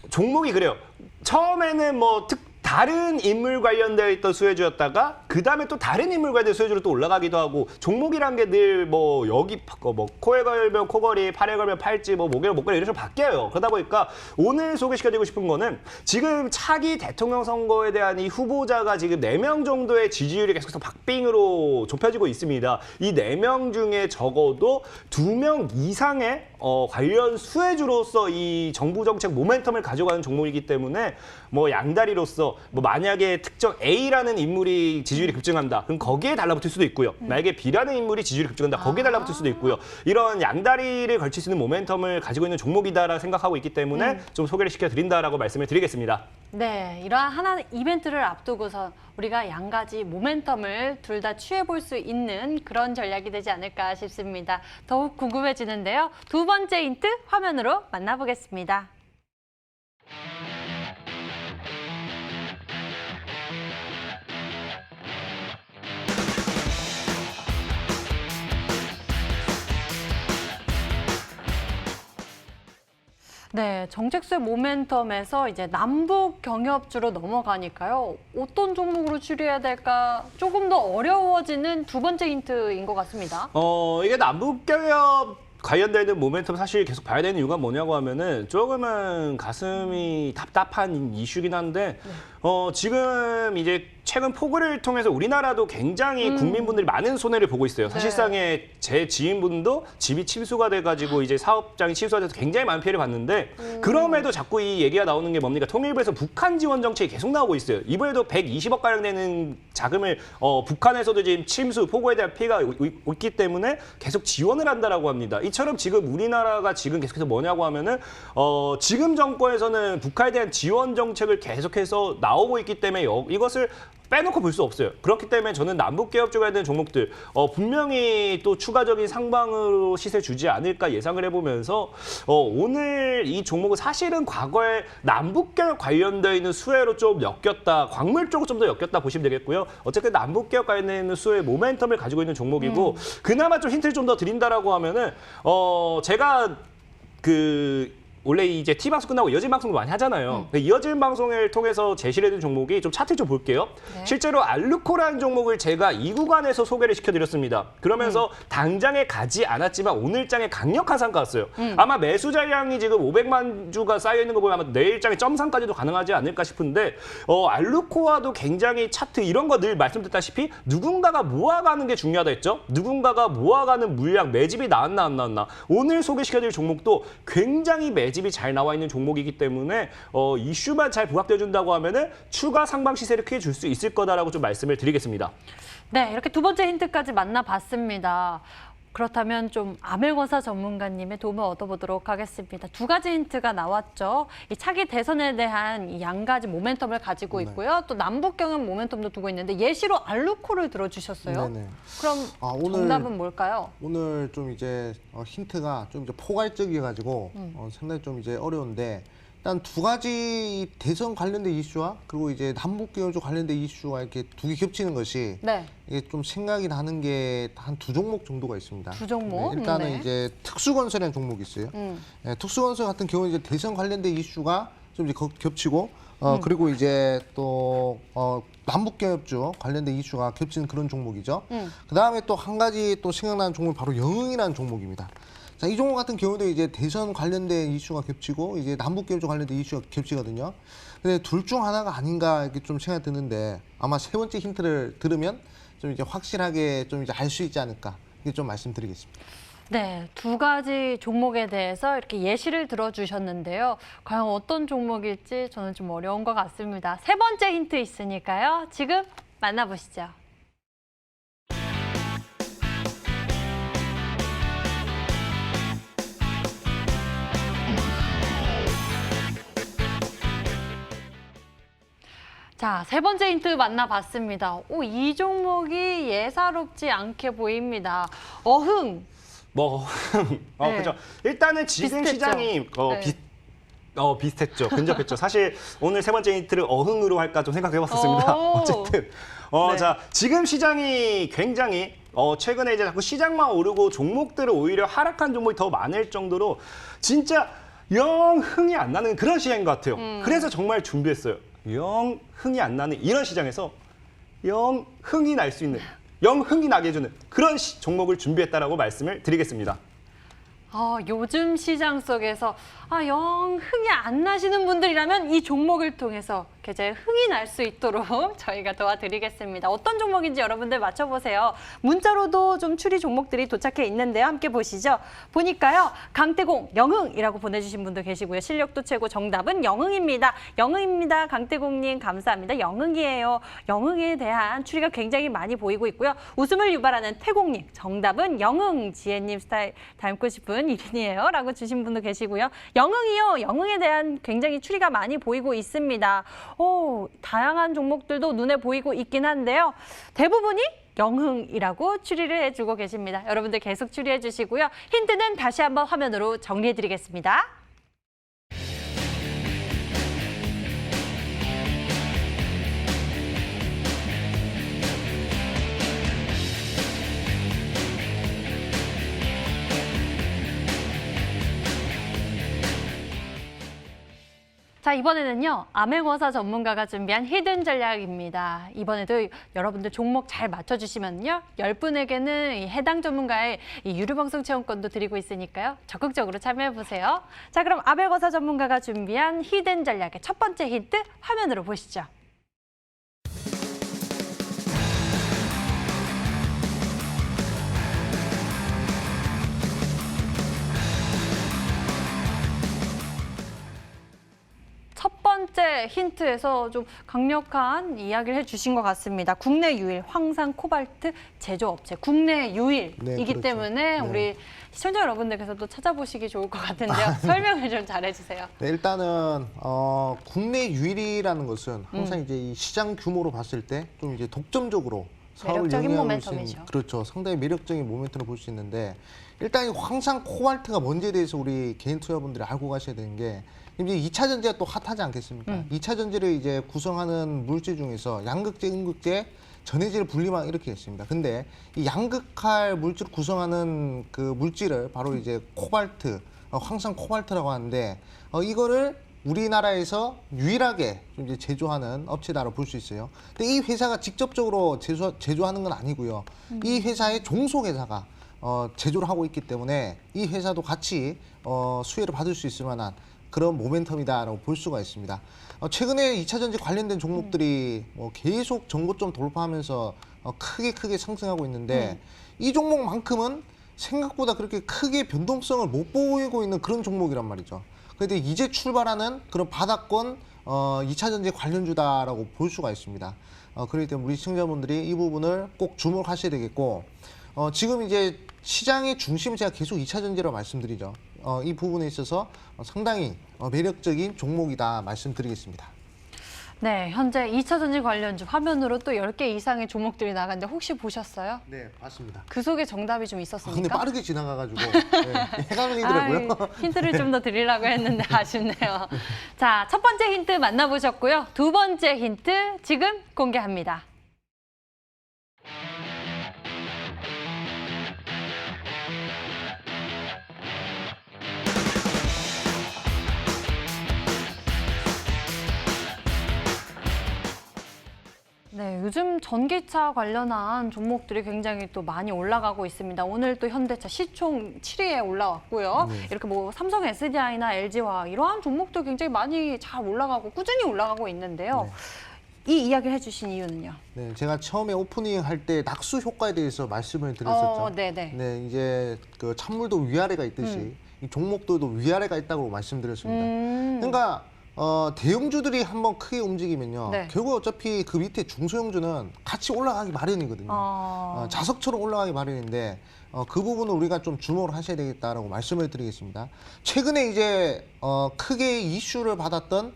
종목이 그래요. 처음에는 뭐 다른 인물 관련되어 있던 수혜주였다가 그 다음에 또 다른 인물 관련된 수혜주로 또 올라가기도 하고, 종목이란 게 늘 뭐 여기 뭐 코에 걸면 코걸이, 팔에 걸면 팔찌, 뭐 목에 목걸이 이런 식으로 바뀌어요. 그러다 보니까 오늘 소개시켜드리고 싶은 거는 지금 차기 대통령 선거에 대한 이 후보자가 지금 4명 정도의 지지율이 계속해서 박빙으로 좁혀지고 있습니다. 이 4명 중에 적어도 2명 이상의 관련 수혜주로서 이 정부 정책 모멘텀을 가져가는 종목이기 때문에 뭐 양다리로서 뭐 만약에 특정 A라는 인물이 지지율이 급증한다. 그럼 거기에 달라붙을 수도 있고요. 만약에 B라는 인물이 지지율이 급증한다. 거기에 달라붙을 수도 있고요. 이런 양다리를 걸칠 수 있는 모멘텀을 가지고 있는 종목이다라고 생각하고 있기 때문에 좀 소개를 시켜드린다라고 말씀을 드리겠습니다. 네, 이러한 하나의 이벤트를 앞두고서 우리가 양가지 모멘텀을 둘 다 취해볼 수 있는 그런 전략이 되지 않을까 싶습니다. 더욱 궁금해지는데요. 두 번째 힌트 화면으로 만나보겠습니다. 네, 정책수의 모멘텀에서 이제 남북 경협주로 넘어가니까요. 어떤 종목으로 추리해야 될까 조금 더 어려워지는 두 번째 힌트인 것 같습니다. 이게 남북 경협 관련되는 모멘텀 사실 계속 봐야 되는 이유가 뭐냐고 하면은 조금은 가슴이 답답한 이슈긴 한데 지금 이제 최근 폭우를 통해서 우리나라도 굉장히 국민분들이 많은 손해를 보고 있어요. 사실상의 제 지인분도 집이 침수가 돼가지고 이제 사업장이 침수가 돼서 굉장히 많은 피해를 봤는데 그럼에도 자꾸 이 얘기가 나오는 게 뭡니까? 통일부에서 북한 지원 정책이 계속 나오고 있어요. 이번에도 120억 가량 되는 자금을 북한에서도 지금 침수, 폭우에 대한 피해가 있기 때문에 계속 지원을 한다라고 합니다. 이처럼 지금 우리나라가 지금 계속해서 뭐냐고 하면은 지금 정권에서는 북한에 대한 지원 정책을 계속해서 나오고 있기 때문에 이것을 빼놓고 볼 수 없어요. 그렇기 때문에 저는 남북개협 쪽에 대한 종목들 분명히 또 추가적인 상방으로 시세 주지 않을까 예상을 해보면서 오늘 이 종목은 사실은 과거에 남북개협 관련되어 있는 수혜로 좀 엮였다. 광물 쪽으로 좀 더 엮였다 보시면 되겠고요. 어쨌든 남북개협 관련되어 있는 수혜의 모멘텀을 가지고 있는 종목이고 그나마 좀 힌트를 좀 더 드린다라고 하면은 제가 원래 이제 T방송 끝나고 여진 방송도 많이 하잖아요. 근데 여진 방송을 통해서 제시를 해준 종목이 좀 차트 좀 볼게요. 네. 실제로 알루코라는 종목을 제가 이 구간에서 소개를 시켜드렸습니다. 그러면서 당장에 가지 않았지만 오늘장에 강력한 상가 왔어요. 아마 매수 잔량이 지금 500만 주가 쌓여 있는 거 보면 아마 내일장에 점상까지도 가능하지 않을까 싶은데 알루코아도 굉장히 차트 이런 거 늘 말씀드렸다시피 누군가가 모아가는 게 중요하다 했죠. 누군가가 모아가는 물량 매집이 나왔나 안 나왔나. 오늘 소개시켜드릴 종목도 굉장히 매집이 잘 나와 있는 종목이기 때문에 이슈만 잘 부각돼준다고 하면은 추가 상방 시세를 크게 줄 수 있을 거다라고 좀 말씀을 드리겠습니다. 네, 이렇게 두 번째 힌트까지 만나봤습니다. 그렇다면 좀 아멜건사 전문가님의 도움을 얻어보도록 하겠습니다. 두 가지 힌트가 나왔죠. 이 차기 대선에 대한 이 양 가지 모멘텀을 가지고 있고요. 또 남북 경협 모멘텀도 두고 있는데 예시로 알루코를 들어주셨어요. 네네. 그럼 오늘- 정답은 뭘까요? 오늘 좀 이제 힌트가 좀 이제 포괄적이어가지고 상당히 좀 이제 어려운데 일단 두 가지 대선 관련된 이슈와 그리고 이제 남북경협 관련된 이슈와 이렇게 두 개 겹치는 것이 네, 이게 좀 생각이 나는 게 한 두 종목 정도가 있습니다. 두 종목? 네, 일단은 네. 이제 특수건설이라는 종목이 있어요. 네, 특수건설 같은 경우는 이제 대선 관련된 이슈가 좀 이제 겹치고 그리고 이제 또 남북경협주 관련된 이슈가 겹치는 그런 종목이죠. 그 다음에 또 한 가지 또 생각나는 종목이 바로 영흥이라는 종목입니다. 자, 이 종목 같은 경우도 이제 대선 관련된 이슈가 겹치고 이제 남북경협주 관련된 이슈가 겹치거든요. 근데 둘 중 하나가 아닌가 이렇게 좀 생각이 드는데 아마 세 번째 힌트를 들으면 좀 이제 확실하게 좀 이제 알 수 있지 않을까 이렇게 좀 말씀드리겠습니다. 네, 두 가지 종목에 대해서 이렇게 예시를 들어주셨는데요. 과연 어떤 종목일지 저는 좀 어려운 것 같습니다. 세 번째 힌트 있으니까요. 지금 만나보시죠. 자, 세 번째 힌트 만나봤습니다. 이 종목이 예사롭지 않게 보입니다. 어흥. 네. 그죠. 일단은 지금 비슷했죠? 시장이 네. 비슷했죠. 근접했죠. 사실 오늘 세 번째 힌트를 어흥으로 할까 좀 생각해봤었습니다. 오. 어쨌든 네. 자 지금 시장이 굉장히 최근에 이제 자꾸 시장만 오르고 종목들은 오히려 하락한 종목이 더 많을 정도로 진짜 영 흥이 안 나는 그런 시장인 것 같아요. 그래서 정말 준비했어요. 영 흥이 안 나는 이런 시장에서 영 흥이 날 수 있는, 영 흥이 나게 해주는 그런 종목을 준비했다라고 말씀을 드리겠습니다. 요즘 시장 속에서 영 흥이 안 나시는 분들이라면 이 종목을 통해서 계좌에 흥이 날 수 있도록 저희가 도와드리겠습니다. 어떤 종목인지 여러분들 맞춰보세요. 문자로도 좀 추리 종목들이 도착해 있는데요. 함께 보시죠. 보니까요. 강태공, 영흥이라고 보내주신 분도 계시고요. 실력도 최고 정답은 영흥입니다. 영흥입니다. 강태공님 감사합니다. 영흥이에요. 영흥에 대한 추리가 굉장히 많이 보이고 있고요. 웃음을 유발하는 태공님 정답은 영흥. 지혜님 스타일 닮고 싶은 1인이에요. 라고 주신 분도 계시고요. 영흥이요. 영흥에 대한 굉장히 추리가 많이 보이고 있습니다. 다양한 종목들도 눈에 보이고 있긴 한데요. 대부분이 영흥이라고 추리를 해주고 계십니다. 여러분들 계속 추리해 주시고요. 힌트는 다시 한번 화면으로 정리해 드리겠습니다. 자, 이번에는요. 아멜건사 전문가가 준비한 히든 전략입니다. 이번에도 여러분들 종목 잘 맞춰주시면요. 10분에게는 해당 전문가의 유료방송 체험권도 드리고 있으니까요. 적극적으로 참여해보세요. 자, 그럼 아멜건사 전문가가 준비한 히든 전략의 첫 번째 힌트 화면으로 보시죠. 첫 번째 힌트에서 좀 강력한 이야기를 해주신 것 같습니다. 국내 유일 황산 코발트 제조업체, 국내 유일이기 네, 그렇죠. 때문에 네. 우리 시청자 여러분들께서도 찾아보시기 좋을 것 같은데요. 설명을 좀 잘해주세요. 네, 일단은 국내 유일이라는 것은 항상 이제 이 시장 규모로 봤을 때 좀 이제 독점적으로 사업을 매력적인 영위하고 있는 모멘텀이죠. 그렇죠. 상당히 매력적인 모멘텀을 볼 수 있는데 일단 이 황산 코발트가 뭔지에 대해서 우리 개인 투자분들이 알고 가셔야 되는 게 이제 2차 전지가 또 핫하지 않겠습니까? 2차 전지를 이제 구성하는 물질 중에서 양극재, 음극재, 전해질 분리막 이렇게 있습니다. 근데 이 양극할 물질을 구성하는 그 물질을 바로 이제 코발트, 황산 코발트라고 하는데 이거를 우리나라에서 유일하게 좀 이제 제조하는 업체다라고 볼 수 있어요. 근데 이 회사가 직접적으로 제조하는 건 아니고요. 이 회사의 종속회사가 제조를 하고 있기 때문에 이 회사도 같이 수혜를 받을 수 있을 만한 그런 모멘텀이다라고 볼 수가 있습니다. 최근에 2차 전지 관련된 종목들이 계속 전고점 돌파하면서 크게 상승하고 있는데 이 종목만큼은 생각보다 그렇게 크게 변동성을 못 보이고 있는 그런 종목이란 말이죠. 그런데 이제 출발하는 그런 바닥권 2차 전지 관련주다라고 볼 수가 있습니다. 그렇기 때문에 우리 시청자분들이 이 부분을 꼭 주목하셔야 되겠고 지금 이제 시장의 중심은 제가 계속 2차 전지라고 말씀드리죠. 이 부분에 있어서 상당히 매력적인 종목이다 말씀드리겠습니다. 네, 현재 2차 전지 관련주 화면으로 또 10개 이상의 종목들이 나가는데 혹시 보셨어요? 네, 봤습니다. 그 속에 정답이 좀 있었습니까? 근데 빠르게 지나가가지고 네, 해가지더라고요. 힌트를 좀 더 드리려고 했는데 아쉽네요. 자, 첫 번째 힌트 만나보셨고요. 두 번째 힌트 지금 공개합니다. 네, 요즘 전기차 관련한 종목들이 굉장히 또 많이 올라가고 있습니다. 오늘 또 현대차 시총 7위에 올라왔고요. 이렇게 뭐 삼성 SDI나 LG화학 이러한 종목도 굉장히 많이 잘 올라가고 꾸준히 올라가고 있는데요. 이 이야기를 해주신 이유는요? 네, 제가 처음에 오프닝 할 때 낙수 효과에 대해서 말씀을 드렸었죠. 네네. 네, 이제 그 찬물도 위아래가 있듯이 이 종목들도 위아래가 있다고 말씀드렸습니다. 그러니까 대형주들이 한번 크게 움직이면요. 네. 결국 어차피 그 밑에 중소형주는 같이 올라가기 마련이거든요. 자석처럼 올라가기 마련인데 그 부분을 우리가 좀 주목을 하셔야 되겠다라고 말씀을 드리겠습니다. 최근에 이제 크게 이슈를 받았던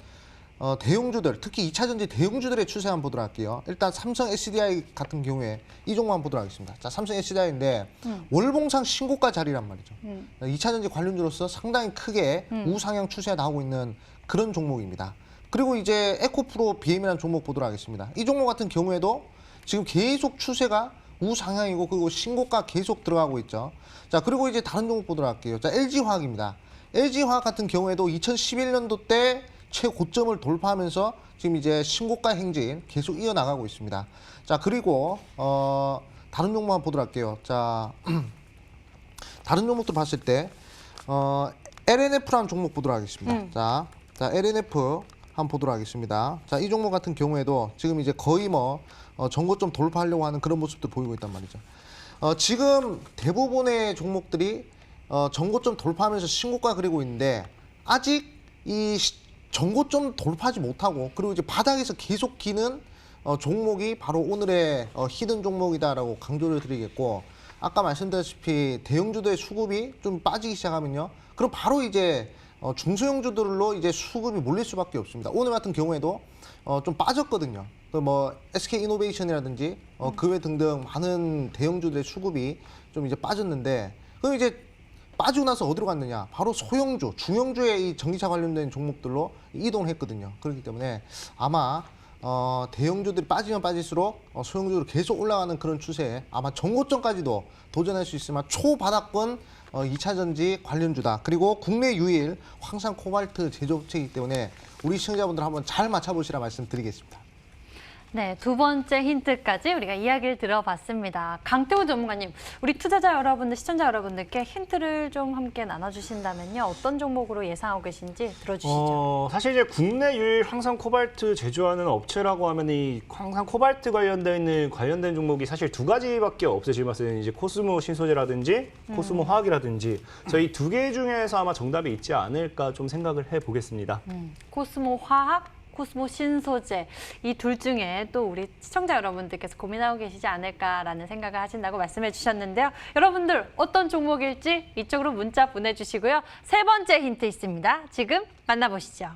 대형주들, 특히 2차 전지 대형주들의 추세 한번 보도록 할게요. 일단 삼성 SDI 같은 경우에 이 종목 한번 보도록 하겠습니다. 자, 삼성 SDI인데 월봉상 신고가 자리란 말이죠. 2차 전지 관련주로서 상당히 크게 우상향 추세가 나오고 있는 그런 종목입니다. 그리고 이제 에코프로 BM이라는 종목 보도록 하겠습니다. 이 종목 같은 경우에도 지금 계속 추세가 우상향이고 그리고 신고가 계속 들어가고 있죠. 자, 그리고 이제 다른 종목 보도록 할게요. 자, LG화학입니다. LG화학 같은 경우에도 2011년도 때 최고점을 돌파하면서 지금 이제 신고가 행진 계속 이어나가고 있습니다. 자, 그리고 다른 종목 한번 보도록 할게요. 자, 다른 종목도 봤을 때 LNF라는 종목 보도록 하겠습니다. 자, LNF 한번 보도록 하겠습니다. 자, 이 종목 같은 경우에도 지금 이제 거의 전고점 돌파하려고 하는 그런 모습도 보이고 있단 말이죠. 지금 대부분의 종목들이 전고점 돌파하면서 신고가 그리고 있는데 아직 이 전고점 돌파하지 못하고 그리고 이제 바닥에서 계속 기는 종목이 바로 오늘의 히든 종목이다라고 강조를 드리겠고 아까 말씀드렸다시피 대형주들의 수급이 좀 빠지기 시작하면요. 그럼 바로 이제 중소형주들로 이제 수급이 몰릴 수밖에 없습니다. 오늘 같은 경우에도 좀 빠졌거든요. 또 뭐 SK 이노베이션이라든지 그 외 등등 많은 대형주들의 수급이 좀 이제 빠졌는데 그럼 이제 빠지고 나서 어디로 갔느냐? 바로 소형주, 중형주의 이 전기차 관련된 종목들로 이동했거든요. 그렇기 때문에 아마 대형주들이 빠지면 빠질수록 소형주로 계속 올라가는 그런 추세에 아마 전고점까지도 도전할 수 있으면 초바닥권 2차 전지 관련주다. 그리고 국내 유일 황산 코발트 제조업체이기 때문에 우리 시청자분들 한번 잘 맞춰보시라 말씀드리겠습니다. 네, 두 번째 힌트까지 우리가 이야기를 들어봤습니다. 강태우 전문가님, 우리 투자자 여러분들, 시청자 여러분들께 힌트를 좀 함께 나눠주신다면요. 어떤 종목으로 예상하고 계신지 들어주시죠. 사실 이제 국내 유일 황산 코발트 제조하는 업체라고 하면 이 황산 코발트 관련된 종목이 사실 두 가지밖에 없어요. 지금 봤을 때는 이제 코스모 신소재라든지 코스모 화학이라든지 저희 두 개 중에서 아마 정답이 있지 않을까 좀 생각을 해보겠습니다. 코스모 화학, 코스모 신소재 이 둘 중에 또 우리 시청자 여러분들께서 고민하고 계시지 않을까라는 생각을 하신다고 말씀해 주셨는데요. 여러분들 어떤 종목일지 이쪽으로 문자 보내주시고요. 세 번째 힌트 있습니다. 지금 만나보시죠.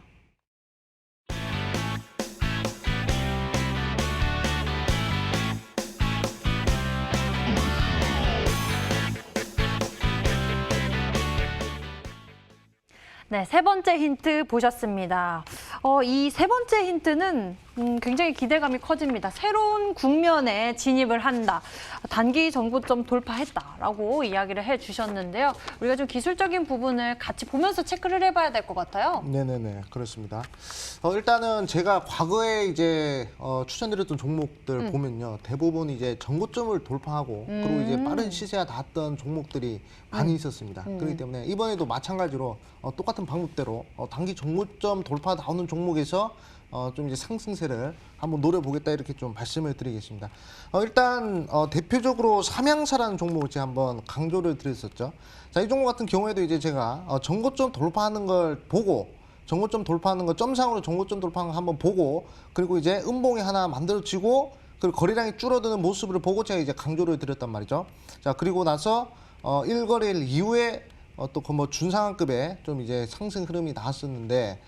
네, 세 번째 힌트 보셨습니다. 이 세 번째 힌트는 굉장히 기대감이 커집니다. 새로운 국면에 진입을 한다. 단기 정고점 돌파했다라고 이야기를 해주셨는데요. 우리가 좀 기술적인 부분을 같이 보면서 체크를 해봐야 될 것 같아요. 네네네, 그렇습니다. 일단은 제가 과거에 이제 추천드렸던 종목들 보면요, 대부분 이제 정고점을 돌파하고 그리고 이제 빠른 시세가 닿았던 종목들이 많이 있었습니다. 그렇기 때문에 이번에도 마찬가지로 똑같은 방법대로 단기 정고점 돌파 나오는 종목에서 좀 이제 상승세를 한번 노려보겠다 이렇게 좀 말씀을 드리겠습니다. 일단 대표적으로 삼양사라는 종목을 제가 한번 강조를 드렸었죠. 자, 이 종목 같은 경우에도 이제 제가 정고점 돌파하는 걸 보고 정고점 돌파하는 거 점상으로 정고점 돌파하는 거 한번 보고 그리고 이제 음봉이 하나 만들어지고 그리고 거래량이 줄어드는 모습을 보고 제가 이제 강조를 드렸단 말이죠. 자, 그리고 나서 1거래일 이후에 또 뭐 준상한급의 좀 이제 상승 흐름이 나왔었는데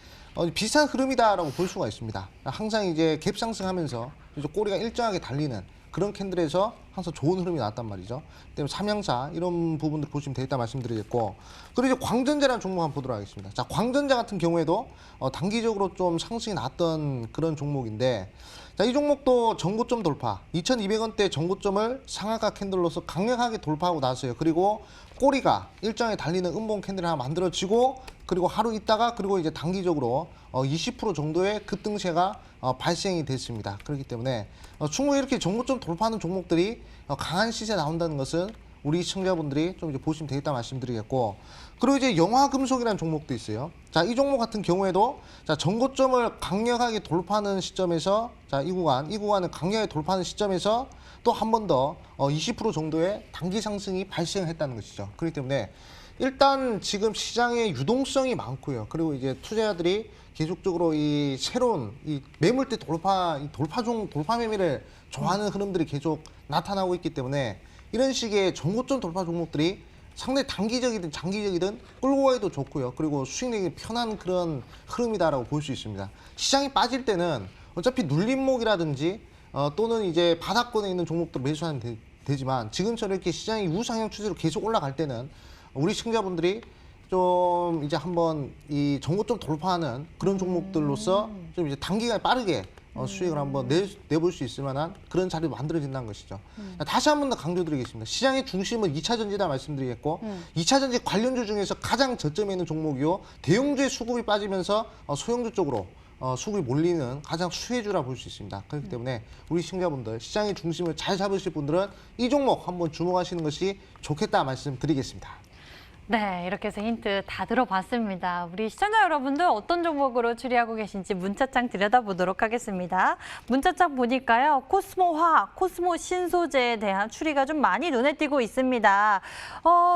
비슷한 흐름이다라고 볼 수가 있습니다. 항상 이제 갭 상승하면서 이제 꼬리가 일정하게 달리는 그런 캔들에서 항상 좋은 흐름이 나왔단 말이죠. 때문에 삼양사 이런 부분들 보시면 되겠다 말씀드리겠고, 그리고 이제 광전자라는 종목 한번 보도록 하겠습니다. 자, 광전자 같은 경우에도 단기적으로 좀 상승이 났던 그런 종목인데, 자, 이 종목도 정고점 돌파, 2,200원대 정고점을 상하가 캔들로서 강력하게 돌파하고 나서요. 그리고 꼬리가 일정하게 달리는 음봉 캔들이 하나 만들어지고, 그리고 하루 있다가 그리고 이제 단기적으로 20% 정도의 급등세가 발생이 됐습니다. 그렇기 때문에 충분히 이렇게 정고점 돌파하는 종목들이 강한 시세 나온다는 것은 우리 시청자분들이 좀 이제 보시면 되겠다 말씀드리겠고, 그리고 이제 영화금속이라는 종목도 있어요. 자, 이 종목 같은 경우에도 자, 정고점을 강력하게 돌파하는 시점에서 자, 이 구간을 강력하게 돌파하는 시점에서 또 한 번 더 20% 정도의 단기 상승이 발생했다는 것이죠. 그렇기 때문에 일단 지금 시장에 유동성이 많고요. 그리고 이제 투자자들이 계속적으로 이 새로운 이 매물대 돌파 매매를 좋아하는 흐름들이 계속 나타나고 있기 때문에 이런 식의 정고점 돌파 종목들이 상당히 단기적이든 장기적이든 끌고 가기도 좋고요. 그리고 수익 내기 편한 그런 흐름이다라고 볼 수 있습니다. 시장이 빠질 때는 어차피 눌림목이라든지 또는 이제 바닥권에 있는 종목들 매수하면 되지만 지금처럼 이렇게 시장이 우상향 추세로 계속 올라갈 때는 우리 시청자분들이 좀 이제 한번 이 정고점 돌파하는 그런 종목들로서 좀 이제 단기간에 빠르게 수익을 한번 내볼 수 있을 만한 그런 자리가 만들어진다는 것이죠. 다시 한 번 더 강조드리겠습니다. 시장의 중심은 2차 전지다 말씀드리겠고 2차 전지 관련주 중에서 가장 저점에 있는 종목이요. 대형주의 수급이 빠지면서 소형주 쪽으로 수급이 몰리는 가장 수혜주라 볼 수 있습니다. 그렇기 때문에 우리 시청자분들 시장의 중심을 잘 잡으실 분들은 이 종목 한번 주목하시는 것이 좋겠다 말씀드리겠습니다. 네, 이렇게 해서 힌트 다 들어봤습니다. 우리 시청자 여러분들 어떤 종목으로 추리하고 계신지 문자창 들여다보도록 하겠습니다. 문자창 보니까요. 코스모 화학, 코스모 신소재에 대한 추리가 좀 많이 눈에 띄고 있습니다.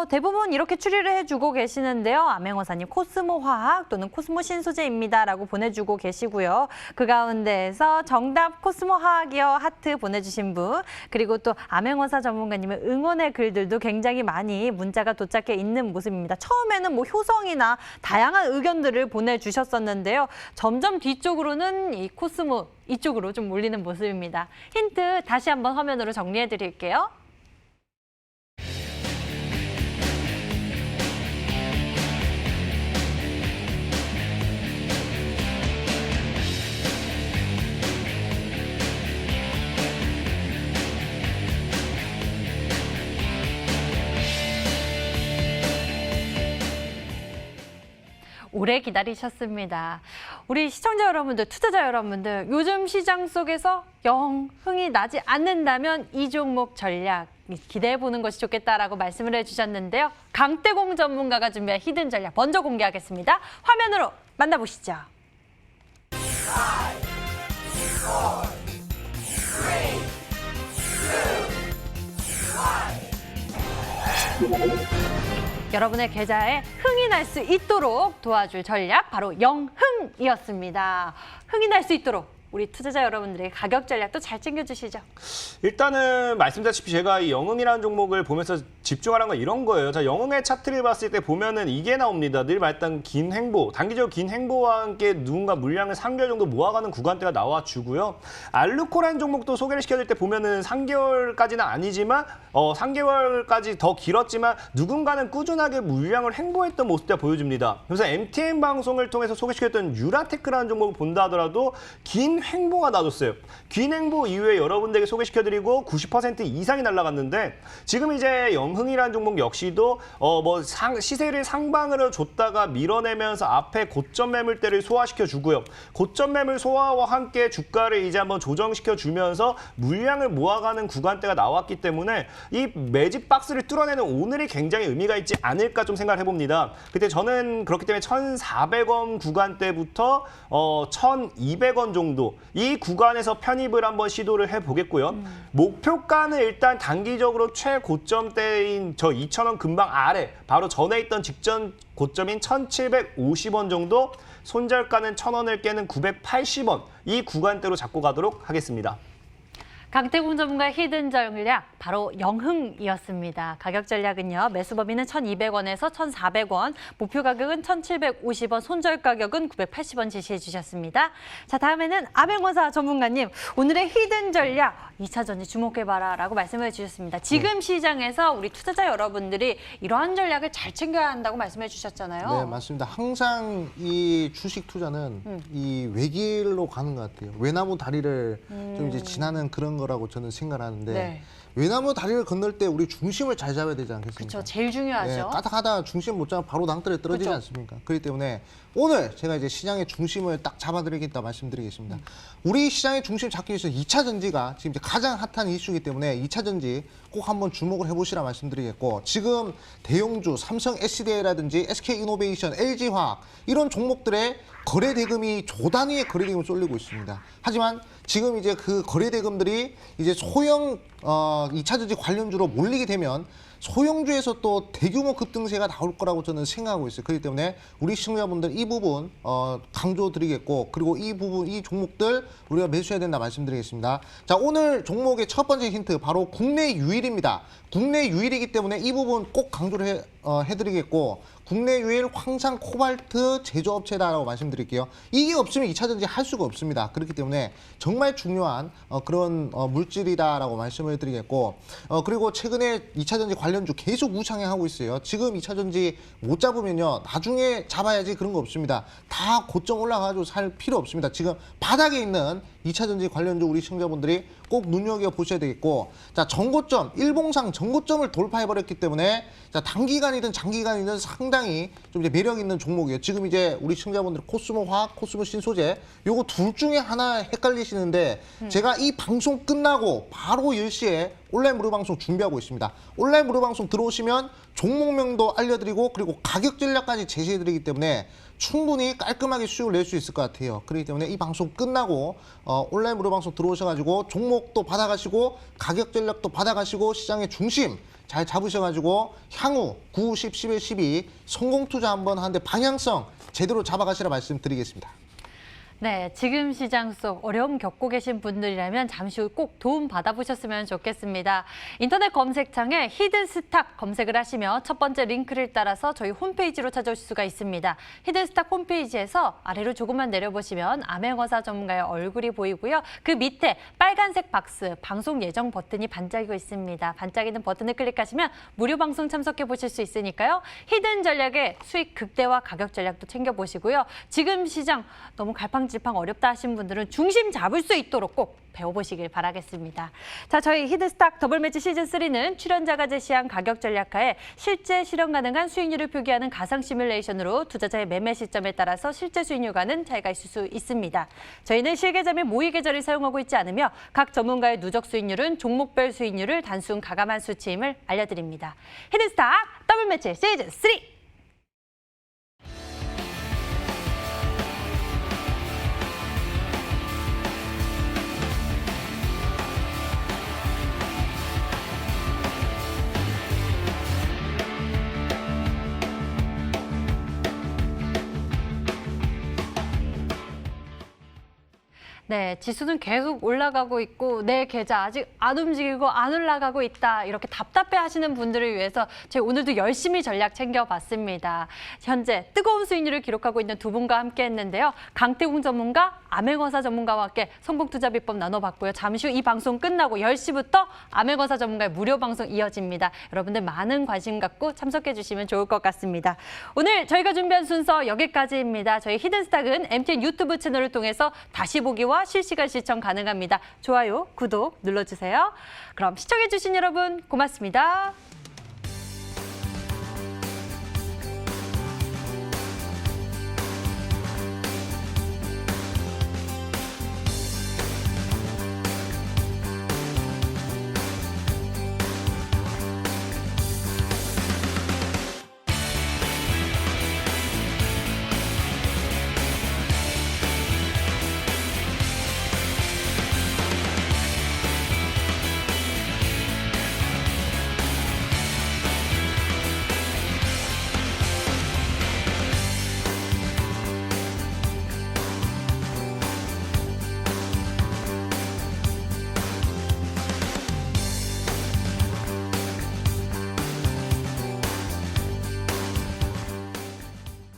대부분 이렇게 추리를 해주고 계시는데요. 암행어사님 코스모 화학 또는 코스모 신소재입니다라고 보내주고 계시고요. 그 가운데에서 정답 코스모 화학이요 하트 보내주신 분, 그리고 또 암행어사 전문가님의 응원의 글들도 굉장히 많이 문자가 도착해 있는 모습입니다. 처음에는 뭐 효성이나 다양한 의견들을 보내주셨었는데요. 점점 뒤쪽으로는 이 코스모 이쪽으로 좀 몰리는 모습입니다. 힌트 다시 한번 화면으로 정리해 드릴게요. 오래 기다리셨습니다. 우리 시청자 여러분들, 투자자 여러분들, 요즘 시장 속에서 영 흥이 나지 않는다면 이 종목 전략 기대해보는 것이 좋겠다라고 말씀을 해주셨는데요. 강태공 전문가가 준비한 히든 전략 먼저 공개하겠습니다. 화면으로 만나보시죠. 5, 4, 3, 2, 1. 여러분의 계좌에 흥이 날 수 있도록 도와줄 전략 바로 영흥이었습니다. 흥이 날 수 있도록 우리 투자자 여러분들의 가격 전략도 잘 챙겨주시죠. 일단은 말씀드렸다시피 제가 이 영흥이라는 종목을 보면서 집중하라는 건 이런 거예요. 자, 영흥의 차트를 봤을 때 보면은 이게 나옵니다. 늘 말했던 긴 횡보, 단기적으로 긴 횡보와 함께 누군가 물량을 3개월 정도 모아가는 구간대가 나와주고요. 알루코라는 종목도 소개를 시켜줄 때 보면은 3개월까지는 아니지만 3개월까지 더 길었지만 누군가는 꾸준하게 물량을 횡보했던 모습을 보여줍니다. 그래서 MTN 방송을 통해서 소개시켰던 유라테크라는 종목을 본다 하더라도 긴 행보가 나뒀어요. 긴 행보 이후에 여러분들에게 소개시켜드리고 90% 이상이 날아갔는데 지금 이제 영흥이라는 종목 역시도 시세를 상방으로 줬다가 밀어내면서 앞에 고점 매물대를 소화시켜 주고요. 고점 매물 소화와 함께 주가를 이제 한번 조정시켜 주면서 물량을 모아가는 구간대가 나왔기 때문에 이 매집 박스를 뚫어내는 오늘이 굉장히 의미가 있지 않을까 좀 생각을 해봅니다. 그때 저는 그렇기 때문에 1,400원 구간대부터 1,200원 정도 이 구간에서 편입을 한번 시도를 해보겠고요. 목표가는 일단 단기적으로 최고점대인 저 2,000원 금방 아래 바로 전에 있던 직전 고점인 1,750원 정도, 손절가는 1,000원을 깨는 980원 이 구간대로 잡고 가도록 하겠습니다. 강태공 전문가의 히든 전략 바로 영흥이었습니다. 가격 전략은요. 매수 범위는 1,200원에서 1,400원, 목표 가격은 1,750원, 손절 가격은 980원 제시해 주셨습니다. 자, 다음에는 아맹원사 전문가님, 오늘의 히든 전략 2차 전지 주목해봐라라고 말씀해 주셨습니다. 지금 시장에서 우리 투자자 여러분들이 이러한 전략을 잘 챙겨야 한다고 말씀해 주셨잖아요. 네, 맞습니다. 항상 이 주식 투자는 이 외길로 가는 것 같아요. 외나무 다리를 좀 이제 지나는 그런 거라고 저는 생각하는데 네. 외나무 다리를 건널 때 우리 중심을 잘 잡아야 되지 않겠습니까? 그렇죠. 제일 중요하죠. 네, 까딱하다 중심 못 잡으면 바로 낭떠러지 떨어지지 그쵸. 않습니까? 그렇기 때문에 오늘 제가 이제 시장의 중심을 딱 잡아드리겠다 말씀드리겠습니다. 우리 시장의 중심 잡기 위해서 2차 전지가 지금 이제 가장 핫한 이슈이기 때문에 2차 전지 꼭 한번 주목을 해보시라 말씀드리겠고, 지금 대형주 삼성 SDI라든지 SK이노베이션, LG화학 이런 종목들의 거래 대금이 조 단위의 거래 대금이 쏠리고 있습니다. 하지만 지금 이제 그 거래 대금들이 이제 소형 2차 전지 관련주로 몰리게 되면 소형주에서 또 대규모 급등세가 나올 거라고 저는 생각하고 있어요. 그렇기 때문에 우리 시청자분들 이 부분 강조드리겠고, 그리고 이 부분 이 종목들 우리가 매수해야 된다 말씀드리겠습니다. 자, 오늘 종목의 첫 번째 힌트 바로 국내 유일입니다. 국내 유일이기 때문에 이 부분 꼭 강조를 해드리겠고, 국내 유일 황산 코발트 제조업체다라고 말씀드릴게요. 이게 없으면 2차 전지 할 수가 없습니다. 그렇기 때문에 정말 중요한 그런 물질이다라고 말씀을 드리겠고, 그리고 최근에 2차 전지 관련주 계속 우상향하고 있어요. 지금 2차 전지 못 잡으면요, 나중에 잡아야지 그런 거 없습니다. 다 고점 올라가지고 살 필요 없습니다. 지금 바닥에 있는 2차 전지 관련주 우리 시청자분들이 꼭 눈여겨보셔야 되겠고, 자, 전고점, 일봉상 전고점을 돌파해버렸기 때문에 자, 단기간이든 장기간이든 상당히 좀 이제 매력 있는 종목이에요. 지금 이제 우리 시청자분들 코스모 화학, 코스모 신소재 요거 둘 중에 하나 헷갈리시는데 제가 이 방송 끝나고 바로 10시에 온라인 무료 방송 준비하고 있습니다. 온라인 무료 방송 들어오시면 종목명도 알려드리고 그리고 가격 전략까지 제시해드리기 때문에 충분히 깔끔하게 수익을 낼 수 있을 것 같아요. 그렇기 때문에 이 방송 끝나고 온라인 무료 방송 들어오셔가지고 종목도 받아가시고 가격 전략도 받아가시고 시장의 중심 잘 잡으셔가지고 향후 9, 10, 11, 12 성공 투자 한번 하는데 방향성 제대로 잡아가시라 말씀드리겠습니다. 네, 지금 시장 속 어려움 겪고 계신 분들이라면 잠시 후 꼭 도움 받아보셨으면 좋겠습니다. 인터넷 검색창에 히든스탁 검색을 하시면 첫 번째 링크를 따라서 저희 홈페이지로 찾아오실 수가 있습니다. 히든스탁 홈페이지에서 아래로 조금만 내려보시면 아맹어사 전문가의 얼굴이 보이고요. 그 밑에 빨간색 박스, 방송 예정 버튼이 반짝이고 있습니다. 반짝이는 버튼을 클릭하시면 무료 방송 참석해 보실 수 있으니까요. 히든 전략의 수익 극대화 가격 전략도 챙겨보시고요. 지금 시장 너무 갈팡질팡 어렵다 하신 분들은 중심 잡을 수 있도록 꼭 배워보시길 바라겠습니다. 자, 저희 히든스탁 더블매치 시즌3는 출연자가 제시한 가격 전략하에 실제 실현 가능한 수익률을 표기하는 가상 시뮬레이션으로 투자자의 매매 시점에 따라서 실제 수익률과는 차이가 있을 수 있습니다. 저희는 실계좌 및 모의 계좌를 사용하고 있지 않으며 각 전문가의 누적 수익률은 종목별 수익률을 단순 가감한 수치임을 알려드립니다. 히든스탁 더블매치 시즌3! 네, 지수는 계속 올라가고 있고 내 계좌 아직 안 움직이고 안 올라가고 있다. 이렇게 답답해 하시는 분들을 위해서 저희 오늘도 열심히 전략 챙겨봤습니다. 현재 뜨거운 수익률을 기록하고 있는 두 분과 함께 했는데요. 강태공 전문가, 아맹어사 전문가와 함께 성공투자 비법 나눠봤고요. 잠시 후 이 방송 끝나고 10시부터 아맹어사 전문가의 무료 방송 이어집니다. 여러분들 많은 관심 갖고 참석해 주시면 좋을 것 같습니다. 오늘 저희가 준비한 순서 여기까지입니다. 저희 히든스탁은 MTN 유튜브 채널을 통해서 다시 보기와 유튜브와 실시간 시청 가능합니다. 좋아요, 구독 눌러주세요. 그럼 시청해주신 여러분 고맙습니다.